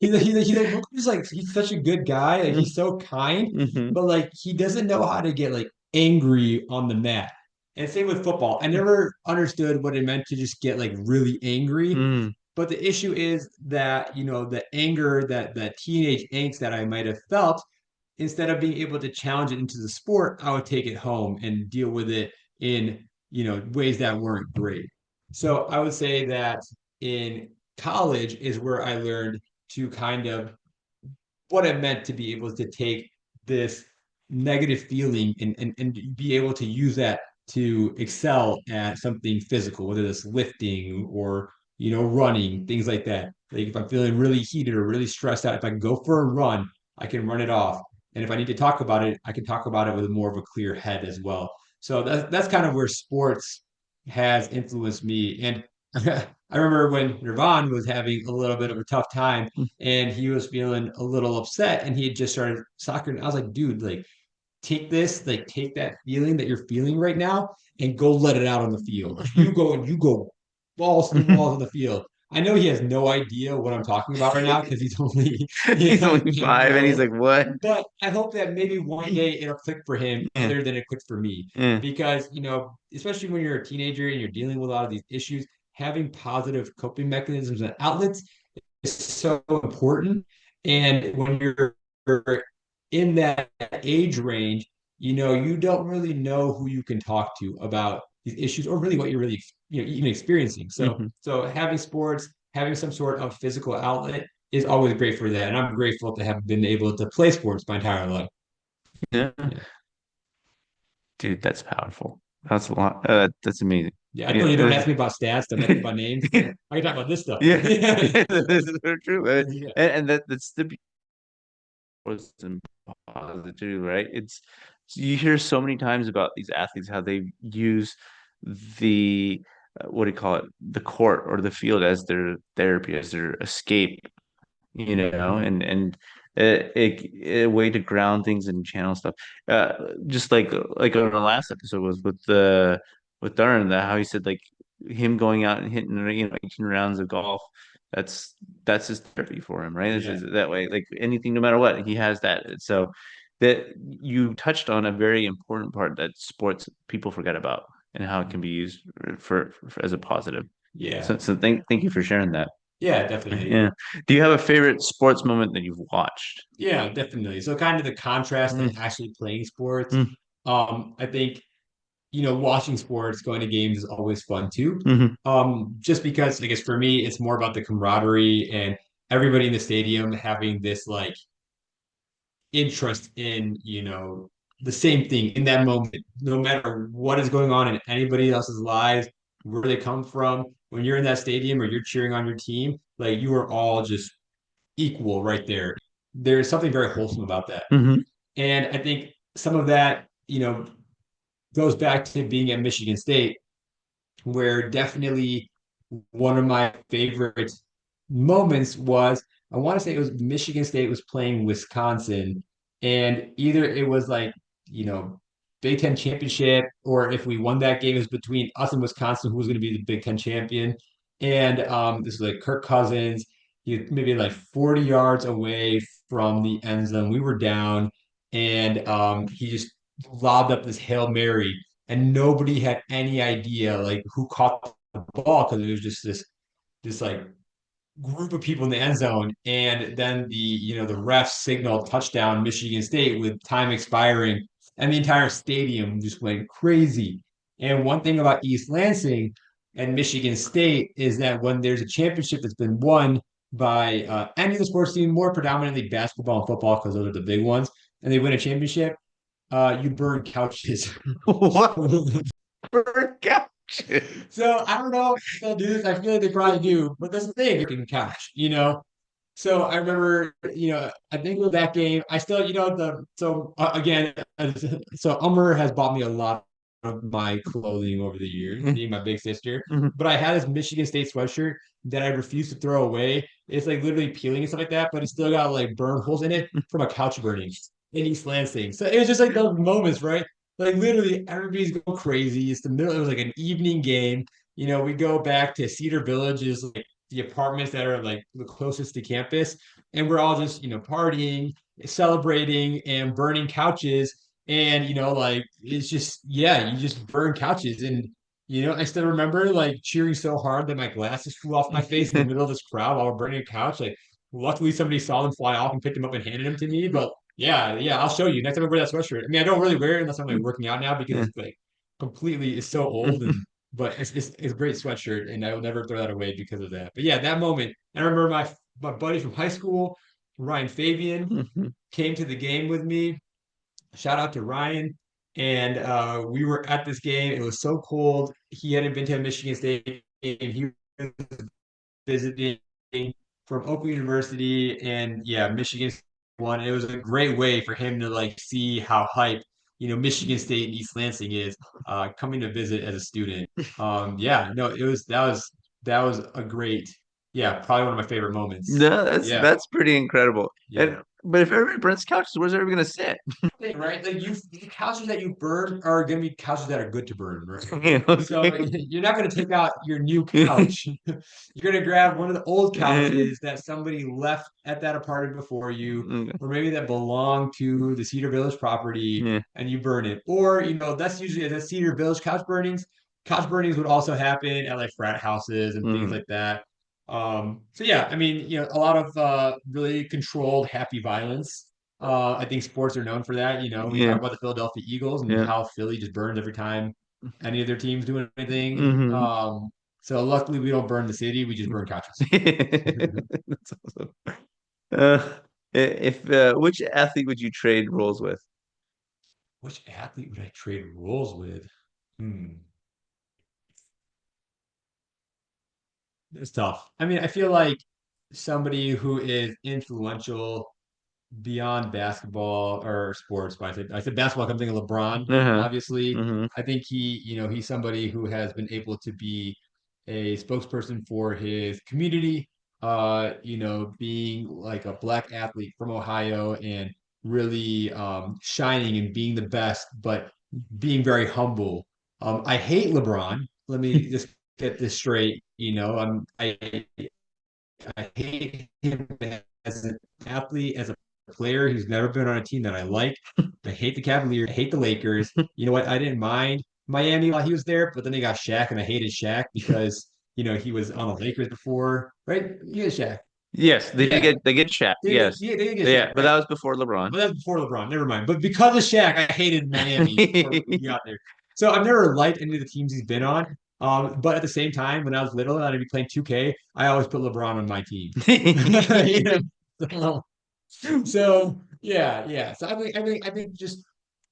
Mohkam's like he's such a good guy, like he's so kind, Hmm. but like he doesn't know how to get like angry on the mat. And same with football. I never understood what it meant to just get like really angry. Hmm. But the issue is that, the anger that teenage angst that I might have felt instead of being able to challenge it into the sport, I would take it home and deal with it in ways that weren't great. So I would say that in college is where I learned to kind of what it meant to be able to take this negative feeling and be able to use that to excel at something physical, whether it's lifting or running, things like that. Like if I'm feeling really heated or really stressed out, if I can go for a run, I can run it off. And if I need to talk about it, I can talk about it with more of a clear head as well. So that's kind of where sports has influenced me. And I remember when Nirvan was having a little bit of a tough time and he was feeling a little upset and he had just started soccer. And I was like, dude, like take this, like take that feeling that you're feeling right now and go let it out on the field. You go balls to the walls on the field. I know he has no idea what I'm talking about right now because he's only He's like only 5 5 years and he's old. like, what? But I hope that maybe one day it'll click for him Yeah. other than it clicked for me. Yeah. Because, especially when you're a teenager and you're dealing with a lot of these issues, having positive coping mechanisms and outlets is so important. And when you're in that age range, you don't really know who you can talk to about these issues or really what you're really, even experiencing. So, Mhm. so having sports, having some sort of physical outlet is always great for that. And I'm grateful to have been able to play sports my entire life. Yeah, Yeah. dude, that's powerful. That's a lot. That's amazing. Yeah. I Yeah, told you, don't ask me about stats. Don't ask me about names. I can talk about this stuff. yeah, Yeah. this is so true. Yeah. And that's the was and positive, right? It's you hear so many times about these athletes how they use the what do you call it, the court or the field as their therapy, as their escape, and a way to ground things and channel stuff. Uh, just like on the last episode was with the with Darren, that how he said like him going out and hitting 18 rounds of golf. That's that's his therapy for him, right? This Yeah. is that way. Like anything, no matter what, he has that. So that you touched on a very important part that sports people forget about and how it can be used for as a positive. Yeah. So thank you for sharing that. Yeah, definitely. Yeah. Do you have a favorite sports moment that you've watched? Yeah, definitely. So kind of the contrast Mm, to actually playing sports. mm, I think, watching sports, going to games is always fun too. mhm, Just because I guess for me, it's more about the camaraderie and everybody in the stadium having this like interest in, the same thing in that moment, no matter what is going on in anybody else's lives, where they come from. When you're in that stadium or you're cheering on your team, like you are all just equal right there. There's something very wholesome about that. mhm, And I think some of that, goes back to being at Michigan State, where definitely one of my favorite moments was I want to say it was Michigan State was playing Wisconsin, and either it was like, you know, Big Ten championship, or if we won that game, it was between us and Wisconsin, who was going to be the Big Ten champion. And this was like Kirk Cousins. He was maybe like 40 yards away from the end zone. We were down, and he just lobbed up this Hail Mary, and nobody had any idea like who caught the ball because it was just this like group of people in the end zone, and then the refs signaled touchdown Michigan State with time expiring, and the entire stadium just went crazy. And one thing about East Lansing and Michigan State is that when there's a championship that's been won by any of the sports team, more predominantly basketball and football because those are the big ones, and they win a championship, you burn couches. What for couches? So I don't know if they'll do this. I feel like they probably do, but that's the thing, you can couch. So I remember, I think with that game, I still, again, so Ummer has bought me a lot of my clothing over the years, Mhm, being my big sister. mhm, But I had this Michigan State sweatshirt that I refuse to throw away. It's like literally peeling and stuff like that, but it's still got like burn holes in it from a couch burning in East Lansing. So it was just like those moments, right? Like literally everybody's going crazy. It's the middle, it was like an evening game. We go back to Cedar Village, is like the apartments that are like the closest to campus, and we're all just partying, celebrating, and burning couches. And like it's just, yeah, you just burn couches. And I still remember like cheering so hard that my glasses flew off my face in the middle of this crowd while we're burning a couch. Like luckily somebody saw them fly off and picked them up and handed them to me. But yeah, yeah, I'll show you next time I wear that sweatshirt. I mean, I don't really wear it unless I'm like working out now because yeah. it's like completely, it's so old, and but it's a great sweatshirt, and I will never throw that away because of that. But yeah, that moment, I remember my buddy from high school, Ryan Fabian, Mhm. came to the game with me. Shout out to Ryan. And we were at this game. It was so cold. He hadn't been to a Michigan State game. He was visiting from Oakland University, and yeah, Michigan won. It was a great way for him to like see how hype Michigan State and East Lansing is coming to visit as a student. Yeah, no, that was a great, yeah, probably one of my favorite moments. No, Yeah, that's pretty incredible. yeah. And but if everybody burns couches, where's everybody gonna sit? Thing, right? Like the couches that you burn are going to be couches that are good to burn, right? So Okay. you're not going to take out your new couch. You're going to grab one of the old couches that somebody left at that apartment before you, or maybe that belonged to the Cedar Village property, Yeah. and you burn it. Or that's usually at Cedar Village couch burnings. Couch burnings would also happen at like frat houses and things Mhm. like that. So yeah, I mean, a lot of really controlled, happy violence. I think sports are known for that. We talk Yeah, about the Philadelphia Eagles and yeah. how Philly just burns every time any of their teams do anything. Hmm. So luckily we don't burn the city, we just burn couches. That's awesome. If which athlete would you trade roles with? Which athlete would I trade roles with? Hmm, it's tough. I mean, I feel like somebody who is influential beyond basketball or sports, but I said basketball, I'm thinking LeBron, Uh-huh. obviously. Hmm. I think he's somebody who has been able to be a spokesperson for his community, being like a black athlete from Ohio and really shining and being the best, but being very humble. I hate LeBron. Let me just get this straight. I hate him as an athlete, as a player. He's never been on a team that I like. I hate the Cavaliers. I hate the Lakers. You know what? I didn't mind Miami while he was there, but then they got Shaq, and I hated Shaq because he was on the Lakers before, right? You get Shaq. Yes, Yeah, they get Shaq. Yes. they did get Yeah, Shaq, but that right? was before LeBron. But that's before LeBron. Never mind. But because of Shaq, I hated Miami before he got there. So I've never liked any of the teams he's been on. But at the same time, when I was little and I'd be playing 2K, I always put LeBron on my team. You know? So yeah, yeah. So I think just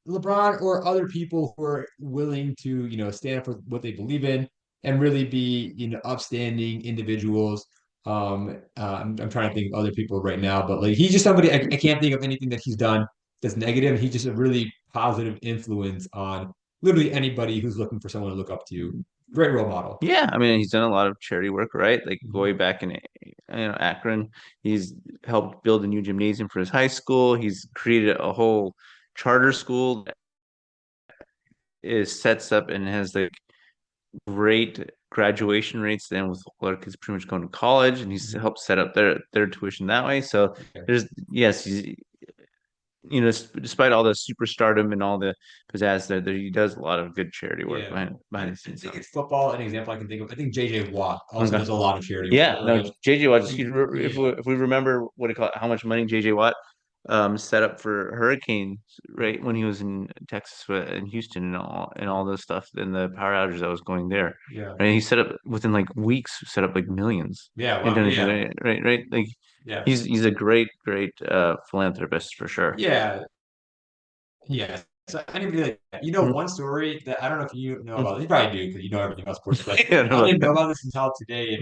LeBron or other people who are willing to, stand up for what they believe in and really be, upstanding individuals. I'm trying to think of other people right now, but like he's just somebody I can't think of anything that he's done that's negative. He's just a really positive influence on literally anybody who's looking for someone to look up to. Great role model. Yeah, I mean, he's done a lot of charity work, right? Like way Mhm. back in, Akron, he's helped build a new gymnasium for his high school. He's created a whole charter school that is sets up and has like great graduation rates then with a lot of kids pretty much going to college, and he's Mhm. helped set up their tuition that way. So Yeah. there's yes, he's despite all the superstardom and all the pizzazz there, he does a lot of good charity work Yeah. behind the I scenes. think So it's football. An example I can think of. I think JJ Watt also okay. does a lot of charity Yeah, work. no, Like, JJ Watt. yeah, If we remember what it called, how much money JJ Watt set up for hurricanes, right, when he was in Texas and Houston and all this stuff and the power outages that was going there, yeah, right? He set up within like weeks, set up like millions yeah. in Wow, donations, yeah, right. Like yeah, he's a great philanthropist for sure. yeah. Yeah. So I didn't really, one story that I don't know if you know about. You probably do because you know everything about sports. But I don't I know didn't know about about this until today,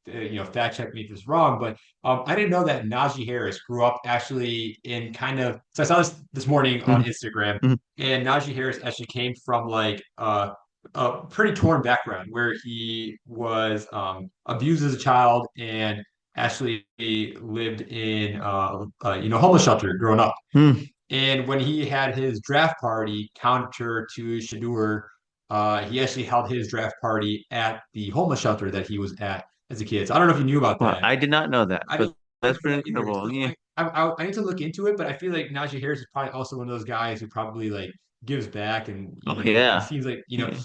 that. and fact check me if this is wrong. But I didn't know that Najee Harris grew up actually in kind of. So I saw this morning on Instagram, and Najee Harris actually came from like a pretty torn background where he was abused as a child and actually lived in homeless shelter growing up. And when he had his draft party counter to Shadur, he actually held his draft party at the homeless shelter that he was at as a kid. So I don't know if you knew about Well, that. I did not know that, I but didn't that's know pretty that either. incredible. So Yeah. I need to look into it, but I feel like Najee Harris is probably also one of those guys who probably like gives back, and Oh he yeah. seems like Yeah.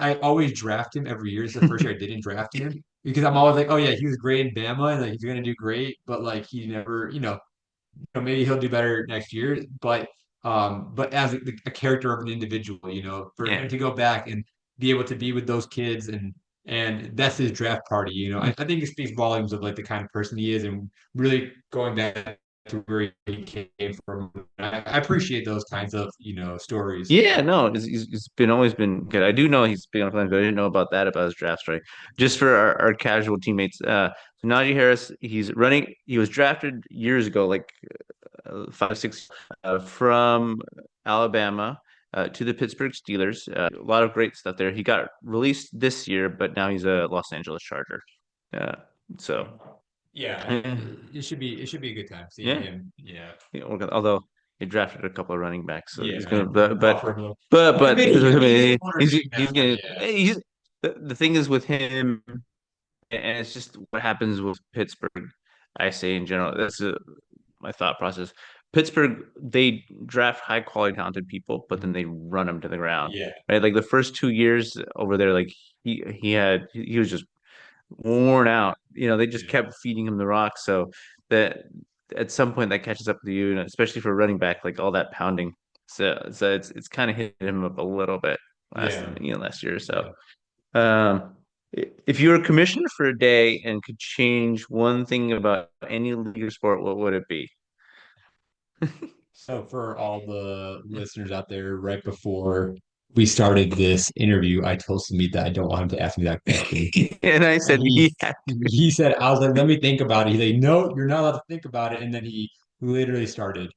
I always draft him every year. It's the first year I didn't draft him because I'm always like, oh yeah, he was great in Bama and like he's gonna do great, but like he never, maybe he'll do better next year. But as a character of an individual, for Yeah. him to go back and be able to be with those kids and that's his draft party. I think it speaks volumes of like the kind of person he is and really going back to where he came from. I appreciate those kinds of stories. Yeah, no, it's been always been good. I do know he's big on Flames, but I didn't know about that about his draft strike. Just for our casual teammates, so Najee Harris, he was drafted years ago, like 5, 6, from Alabama to the Pittsburgh Steelers. A lot of great stuff there. He got released this year, but now he's a Los Angeles Charger. Uh, so Yeah, yeah, it should be a good time seeing yeah. him. Yeah, Although he drafted a couple of running backs, so he's yeah, gonna, and offer him a but I mean, he's one or two he's now. gonna, Yeah, he's the thing is with him, and it's just what happens with Pittsburgh. I say in general, that's my thought process. Pittsburgh, they draft high quality talented people, but then Mhm. they run them to the ground, Yeah, right? Like the first 2 years over there, like he was just worn out. They just Yeah. kept feeding him the rock. So that at some point that catches up to you, and especially for running back, like all that pounding. So it's kind of hit him up a little bit Yeah. last year or so. Yeah. If you were commissioner for a day and could change one thing about any league or sport, what would it be? So for all the listeners out there, right before we started this interview, I told Samit that I don't want him to ask me that question. And I And said, he yeah. he said, I was like, let me think about it. He's like, no, you're not allowed to think about it. And then he literally started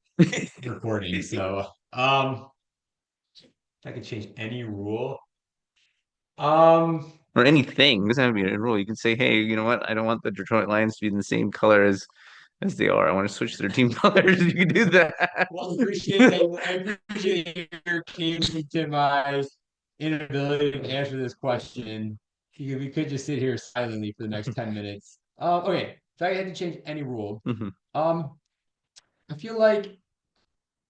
recording. So if I could change any rule. Um Or anything. It doesn't have to be a rule. You can say, hey, you know what? I don't want the Detroit Lions to be in the same color as they are. I want to switch their team colors. You can do that. well, I appreciate your came to my inability to answer this question. We could just sit here silently for the next 10 minutes. Okay, if I had to change any rule, Mhm. um, I feel like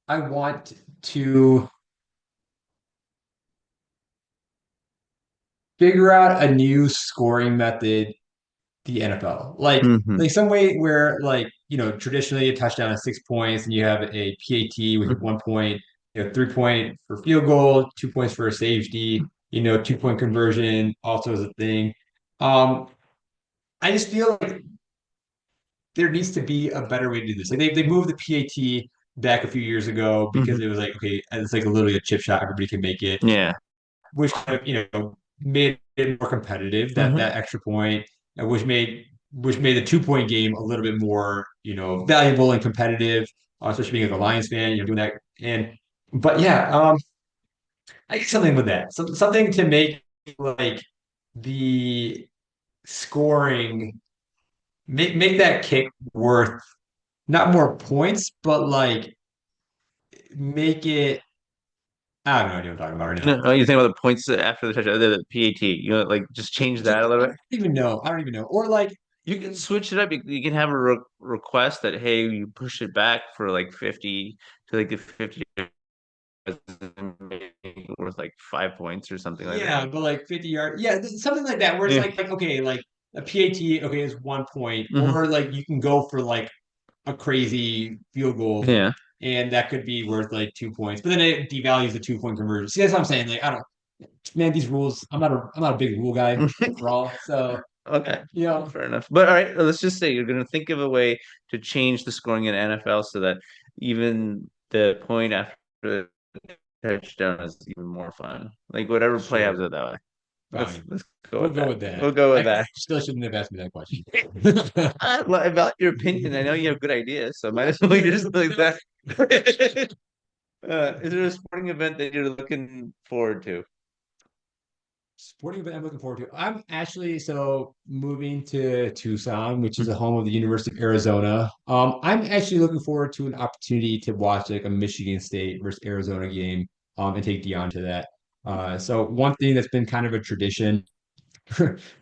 I want to figure out a new scoring method the NFL. Mhm. Like some way where traditionally a touchdown is 6 points and you have a PAT, which is Mhm. 1 point, 3 point for field goal, 2 points for a safety, 2 point conversion also is a thing. Um, I just feel like there needs to be a better way to do this. Like they moved the PAT back a few years ago because Mhm. it was like, okay, it's like literally a chip shot, everybody can make it, Yeah. which kind of, made it more competitive, Mhm. that extra point, which made the 2 point game a little bit more, valuable and competitive, especially being like a Lions fan, doing that. And but yeah, I get something with that. Something to make like the scoring make that kick worth not more points, but like make it. I have no idea what I'm talking about right now. No, you think about the points after the touchdown, the PAT. Like just change that a little bit. Even know. I don't even know. Or like You can switch it up. You can have a request that hey, you push it back for like 50 to like the 50 worth like 5 points or something like that. yeah, but like 50 yard. Yeah, something like that where it's Yeah. like okay, like a PAT, okay, is 1 point, Hmm. or like you can go for like a crazy field goal, Yeah. and that could be worth like 2 points, but then it devalues the 2 point conversion. See, that's what I'm saying. Like, I don't, man, these rules. I'm not a big rule guy overall. So, Okay. you know, Fair enough. But all right, let's just say you're going to think of a way to change the scoring in NFL so that even the point after the touchdown is even more fun. Like whatever play happens sure, it that way. Let's fine. let's go We'll with go that. with that. We'll go with I that. still shouldn't have asked me that question. I value your opinion. I know you have good ideas, so might as well just like that. Is there a sporting event that you're looking forward to? Sporting event I'm looking forward to. I'm actually moving to Tucson, which is the home of the University of Arizona. I'm actually looking forward to an opportunity to watch like a Michigan State versus Arizona game, and take Dion to that. So one thing that's been kind of a tradition,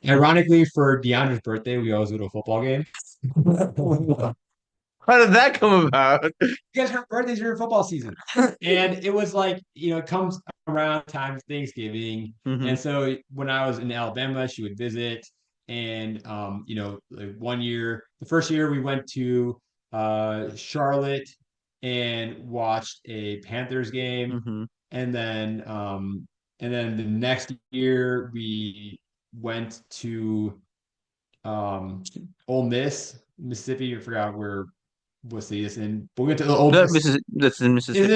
ironically, for DeAndre's birthday, we always go to a football game. How did that come about? Because her birthday's during football season. And it was like, it comes around time Thanksgiving. Hmm. And so when I was in Alabama, she would visit. And like one year, the first year we went to Charlotte and watched a Panthers game. Hmm. And then the next year we went to um Ole Miss, Mississippi. I forgot what city it's in. But we went to the old. That's in Is it Mississippi.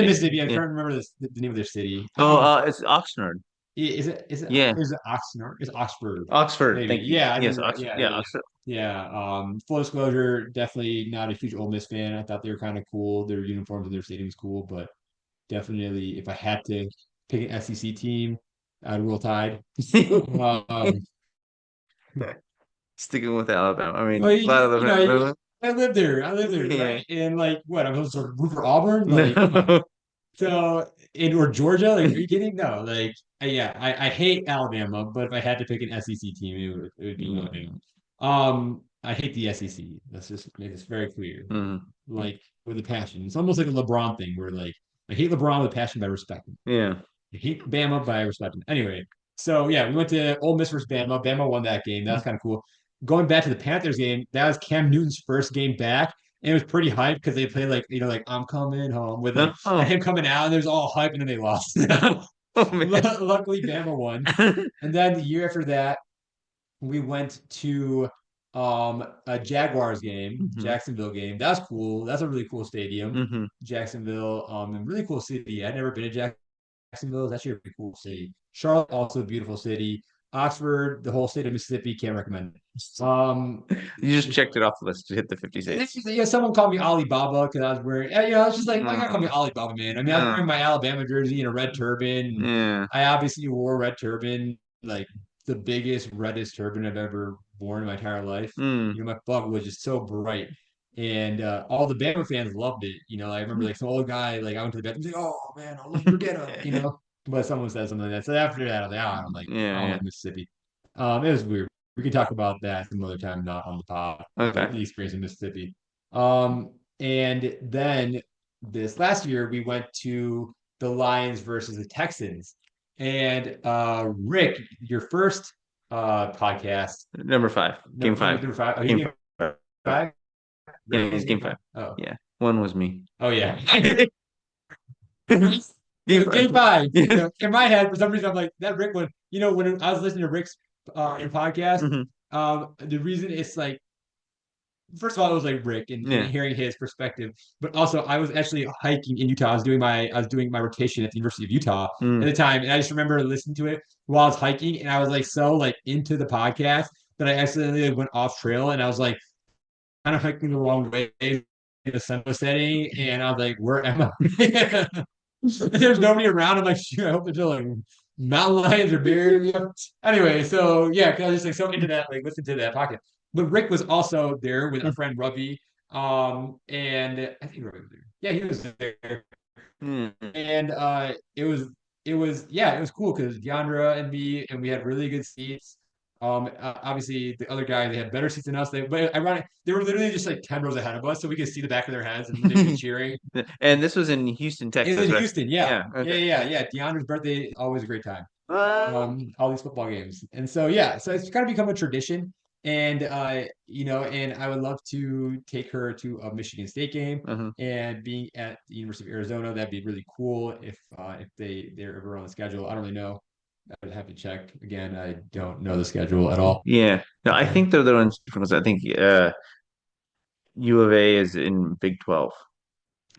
Mississippi? I'm Yeah. trying to remember the name of their city. Oh, it's Oxnard. Is it Yeah. is it Oxnard? It's Oxford, Oxford. maybe. Thank you. Yeah, I Yes, think right. Oxford. Yeah, Yeah, it is. Oxford. Yeah. Full disclosure, definitely not a huge Ole Miss fan. I thought they were kind of cool. Their uniforms and their stadium's cool, but definitely if I had to pick an SEC team, I'd roll Tide. Um, Sticking with Alabama. I well, mean, a lot of I lived there. I lived there, yeah. right? And like, what? I'm supposed to root for Auburn? Like, come on. No. So, or Georgia? Like, are you kidding? No, like, yeah, I hate Alabama, but if I had to pick an SEC team, it would be Alabama. Mm. I hate the SEC. Let's just make this very clear. Mm. Like, with a passion. It's almost like a LeBron thing where, like, I hate LeBron with passion by respect him. Yeah. I hate Bama by respect him. Anyway, so yeah, we went to Ole Miss versus Bama. Bama won that game. That's kind of cool. going back to the Panthers game, that was Cam Newton's first game back. And it was pretty hype because they played like, like I'm coming home with like Oh, him coming out, and there's all hype, and then they lost. oh man. Luckily, Bama won. And then the year after that, we went to a Jaguars game, hmm Jacksonville game. That's cool. That's a really cool stadium. hmm Jacksonville, and really cool city. I'd never been to Jacksonville is actually a pretty cool city. Charlotte, also a beautiful city. Oxford, the whole state of Mississippi, can't recommend it. You just checked it off the list to hit the 50 states. Yeah, someone called me Alibaba because I was wearing, it's just like, why you gotta call me Alibaba, man? I mean, I was wearing my Alabama jersey and a red turban. And Yeah. I obviously wore a red turban, like the biggest, reddest turban I've ever worn in my entire life. Mm. My bug was just so bright. And all the Bama fans loved it. I remember like some old guy, like I went to the bathroom, he's like, oh man, I'll never forget him. But someone said something like that. So after that, I was like, oh, I Yeah, don't yeah. like Mississippi. It was weird. We can talk about that some other time, not on the pod, but Okay. the experience in Mississippi. And then this last year, we went to the Lions versus the Texans. And Rick, your first podcast, Number five. Game five. number five. Oh, he's Game game five. five. Yeah, Rick was it's game game five. five. Oh, Yeah. One was me. oh yeah. Game Game five. five. Yeah. In my head, for some reason, I'm like that Rick one. When I was listening to Rick's podcast, hmm the reason it's like first of all, it was like Rick and Yeah. hearing his perspective, but also I was actually hiking in Utah. I was doing my rotation at the University of Utah at Mm. the time, and I just remember listening to it while I was hiking, and I was like so like into the podcast that I accidentally like, went off trail, and I was like kind of hiking the wrong way. The sun was setting, and I was like, "Where am I?" There's nobody around. I'm like, "Shoot, I hope there's no like mountain lions or bears." Anyway, so yeah, because I was just like so into that, like listen to that podcast. But Rick was also there with our friend Ravi. And I think Ravi was there. Yeah, he was there. Mm. And it was cool because Deandra and me and we had really good seats. Obviously the other guy they had better seats than us. But ironic, they were literally just like 10 rows ahead of us, so we could see the back of their heads and they'd be cheering. And this was in Houston, It was Texas, in right? Houston, yeah. Yeah. Yeah, Okay. yeah, yeah. Deandra's birthday, always a great time. Uh, All these football games. And so yeah, so it's kind of become a tradition. And and I would love to take her to a Michigan State game. uh-huh. And being at the University of Arizona, that'd be really cool if they're ever on the schedule. I don't really know. I would have to check. Again, I don't know the schedule at all. Yeah. No, I Um, think they're the ones. I think U of A is in Big 12.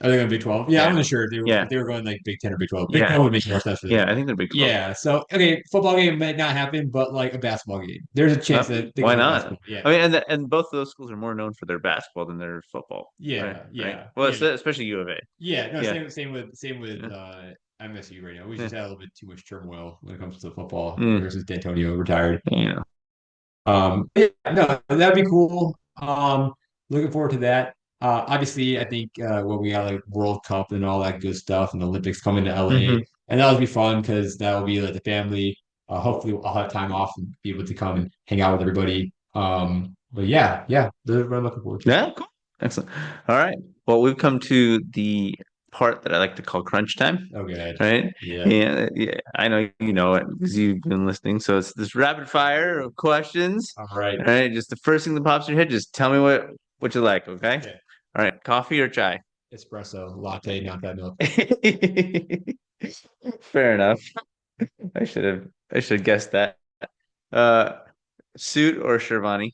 are they going to Big 12? Yeah, I Yeah. wasn't sure if they were Yeah. if they were going like Big 10 or Big 12. Big Yeah. 12 would make more sense for them. Yeah. I think they're Big 12. Yeah. So okay, football game might not happen, but like a basketball game, there's a chance that they go Why to not? basketball. Yeah. I mean, and both of those schools are more known for their basketball than their football, right? Yeah. Right. Yeah. Well, Yeah. especially U of A. Yeah. No. Yeah. Same with Yeah. MSU right now. We Yeah. just had a little bit too much turmoil when it comes to football Mm, ever since D'Antonio retired. you know. Yeah, no, that'd be cool. Looking forward to that. Obviously, I think when we got like World Cup and all that good stuff, and the Olympics coming to LA, hmm and that'll be fun because that'll be like the family. Hopefully, I'll have time off and be able to come and hang out with everybody. But yeah, yeah, that's what I'm looking forward to. Yeah. Cool. Excellent. All right. Well, we've come to the part that I like to call crunch time. Oh, good. Right? Yeah. Yeah, yeah, I know you know it because you've been listening. So it's this rapid fire of questions. All right. All right, just the first thing that pops in your head, just tell me what you like, okay? Okay. All right, coffee or chai? Espresso latte, not that milk. Fair enough. I should have guessed that. Uh, suit or Shervani?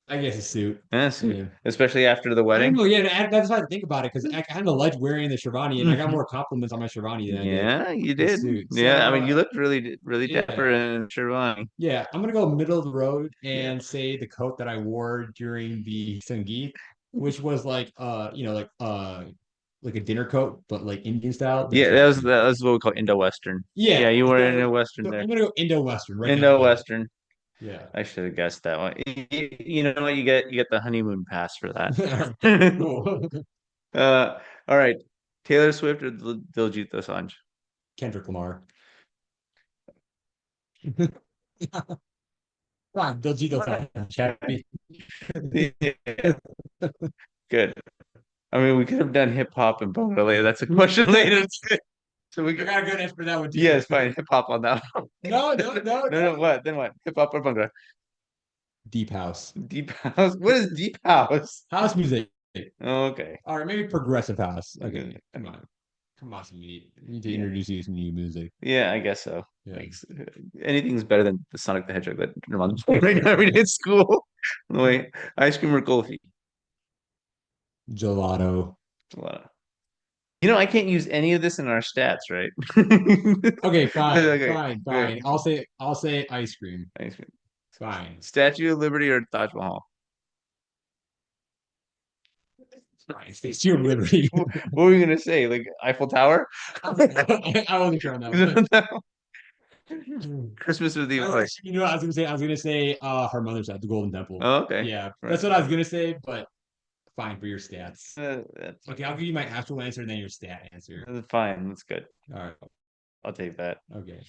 I guess a suit. Yeah, suit, Yeah. especially after the I don't wedding. know. Yeah, that's why I think about it because I kind of liked wearing the Shervani, and I got Mhm. more compliments on my Shervani than I did Yeah, you the did. suit. Yeah, I So mean, you looked really, really dapper yeah, in Shervani. yeah, I'm gonna go middle of the road Yeah. and say the coat that I wore during the Sangeet, which was like a dinner coat, but like Indian style. That Yeah, was really cute. that was what we call Indo-Western. Yeah, Yeah, you were so, Indo-Western so there. I'm gonna go Indo-Western right down the middle. Indo-Western. Yeah. I should have guessed that one. You know what? You get the honeymoon pass for that. Cool. All right. Taylor Swift or Diljit Dosanjh? Kendrick Lamar. Come on, Diljit Happy. Yeah, good. I mean, we could have done hip hop and Bangladesh. That's a question later. So we I got got a good answer for that one too. yes, fine. Hip hop on that one. No, no, no, No, no. what? Then what? Hip hop or punk rock? Deep house. Deep house. What is deep house? House music. Okay. All right, maybe progressive house. Okay, Okay. come on. Come on, some need to introduce you to some new music. Yeah, I guess so. Yeah. Makes anything's better than the Sonic the Hedgehog that your mom's playing right now every day at school. Wait, ice cream or Kulfi? Gelato. It's a lot of. I can't use any of this in our stats, right? Okay, fine, Okay, fine, good. fine. I'll say ice cream. Ice cream. Fine. Statue of Liberty or Taj Mahal? Fine. Statue of Liberty. What were you gonna say? Like Eiffel Tower? I wasn't sure on that one. Christmas or the You know what I was gonna say? I was gonna say her mother's at the Golden Temple. Oh, okay. Yeah, Right. that's what I was gonna say, but fine for your stats. That's Okay, I'll give you my actual answer and then your stat answer. fine. That's good. All right. I'll take that. Okay.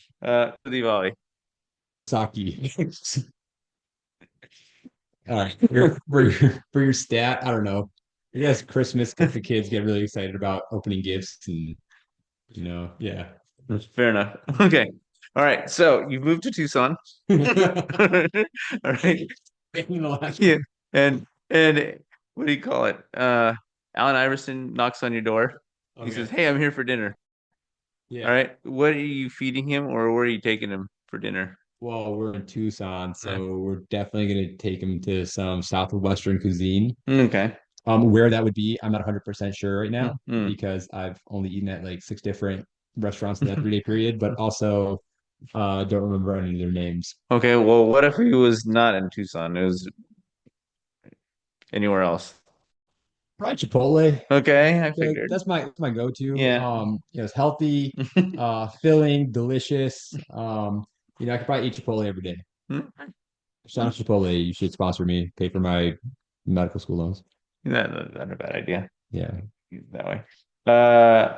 Diwali. Saki. All right. For your stat, I don't know. I guess Christmas because the kids get really excited about opening gifts and yeah. Fair enough. Okay. All right. So you've moved to Tucson. All right. Yeah. And what do you call it? Allen Iverson knocks on your door. He says, Okay. "Hey, I'm here for dinner." All Yeah. right. What are you feeding him, or where are you taking him for dinner? Well, we're in Tucson, Uh, so we're definitely gonna take him to some southwestern cuisine. Okay. Where that would be, I'm not 100% sure right now Mm-hmm. because I've only eaten at like six different restaurants in that 3 day period, but also don't remember any of their names. Okay. Well, what if he was not in Tucson? It was anywhere else. Probably Chipotle. Okay, I figured. That's my go-to. Yeah. It's healthy, filling, delicious. I could probably eat Chipotle every day. Shout out to Chipotle. You should sponsor me, pay for my medical school loans. Not a bad idea. Yeah. That way. Uh,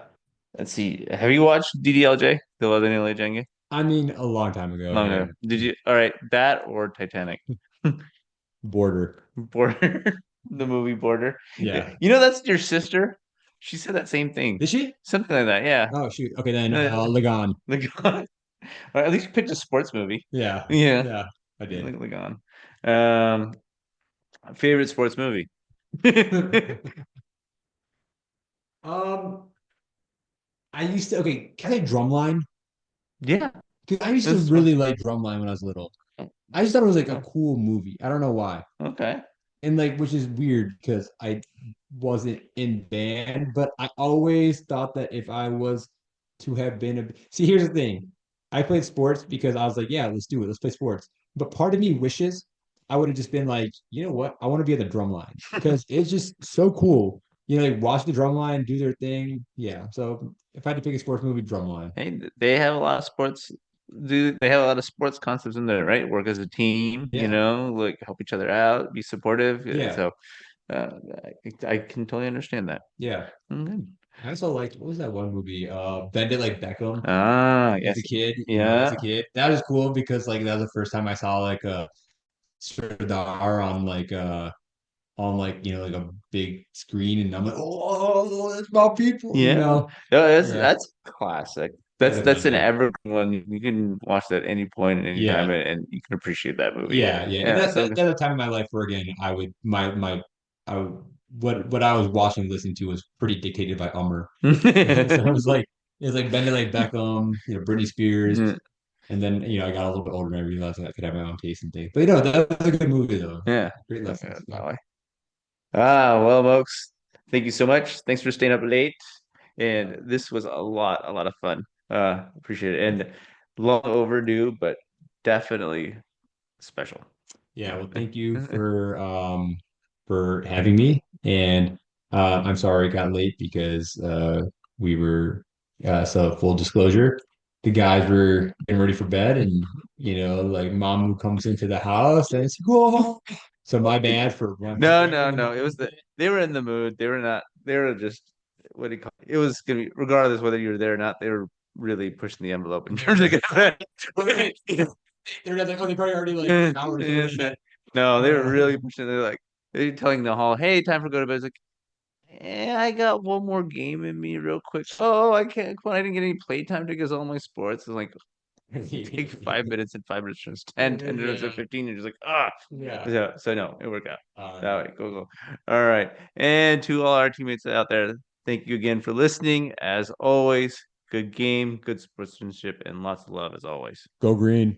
let's see. Have you watched DDLJ? The Nilay Jenge? I mean, a long time ago, Long yeah. ago. Did you? All right, that or Titanic? Border. Border, the movie Border. Yeah. That's your sister. She said that same thing. Did she? Something like that. Yeah. Oh shoot. Okay, then Uh, Lagan. Lagan. Or at least you picked a sports movie. Yeah. Yeah. Yeah, I did. Lagan. Favorite sports movie? Um, I used to okay, can I say Drumline? Yeah. Because I used to This is fun. really like Drumline when I was little. I just thought it was like a cool movie. I don't know why. Okay. And like which is weird because I wasn't in band, but I always thought that if I was to have been a see, here's the thing. I played sports because I was like, yeah, let's do it. Let's play sports. But part of me wishes I would have just been like, you know what? I want to be at the drum line because it's just so cool. Like watch the drum line do their thing. Yeah. So if I had to pick a sports movie, drum line. Hey, they have a lot of sports. They have a lot of sports concepts in there, right? Work as a team, Yeah. like help each other out, be supportive. Yeah. So uh, I can totally understand that. Yeah. Okay. I also liked what was that one movie? Bend It Like Beckham. Ah, As a yes. kid, as a Yeah. kid. That was cool because like that was the first time I saw like a Serdar on like like a big screen and I'm like, oh, it's about people, Yeah. No, Yeah. that's classic. That That's was an good. evergreen one. You can watch that any point at any time, Yeah. and you can appreciate that movie. Yeah. And Yeah. So that's a time in my life where again I would my I would, what I was watching and listening to was pretty dictated by Ummer. So it was like Bend It Like Beckham, Britney Spears. yeah. And then, I got a little bit older and I realized that I could have my own taste and things. But that was a good movie though. Yeah. Great Okay, lessons. Yeah. that way. Well, folks, thank you so much. Thanks for staying up late. Yeah. And this was a lot of fun. Appreciate it. And long overdue, but definitely special. Yeah, well, thank you for having me. And I'm sorry it got late because we were so full disclosure, the guys were getting ready for bed and like mom who comes into the house and it's whoa. So my bad for No, dragging no, them no. out It a was little the bit. they were in the mood. They were not. They were just what do you call it? It was gonna be regardless whether you were there or not. They were really pushing the envelope in terms of getting that. They're like, oh, they probably already like Yeah, an hour or so yes, in. no, they were Uh, really pushing. They're telling the hall, "Hey, time for go to bed." It's like, I got one more game in me real quick. Oh, I can't. Well, I didn't get any playtime because all my sports is like take 5 minutes and 5 minutes turns 10, 10 turns to 15. You're just like, ah. Yeah. So no, it worked out. That way, go. All right. And to all our teammates out there, thank you again for listening. As always, good game, good sportsmanship, and lots of love as always. Go green.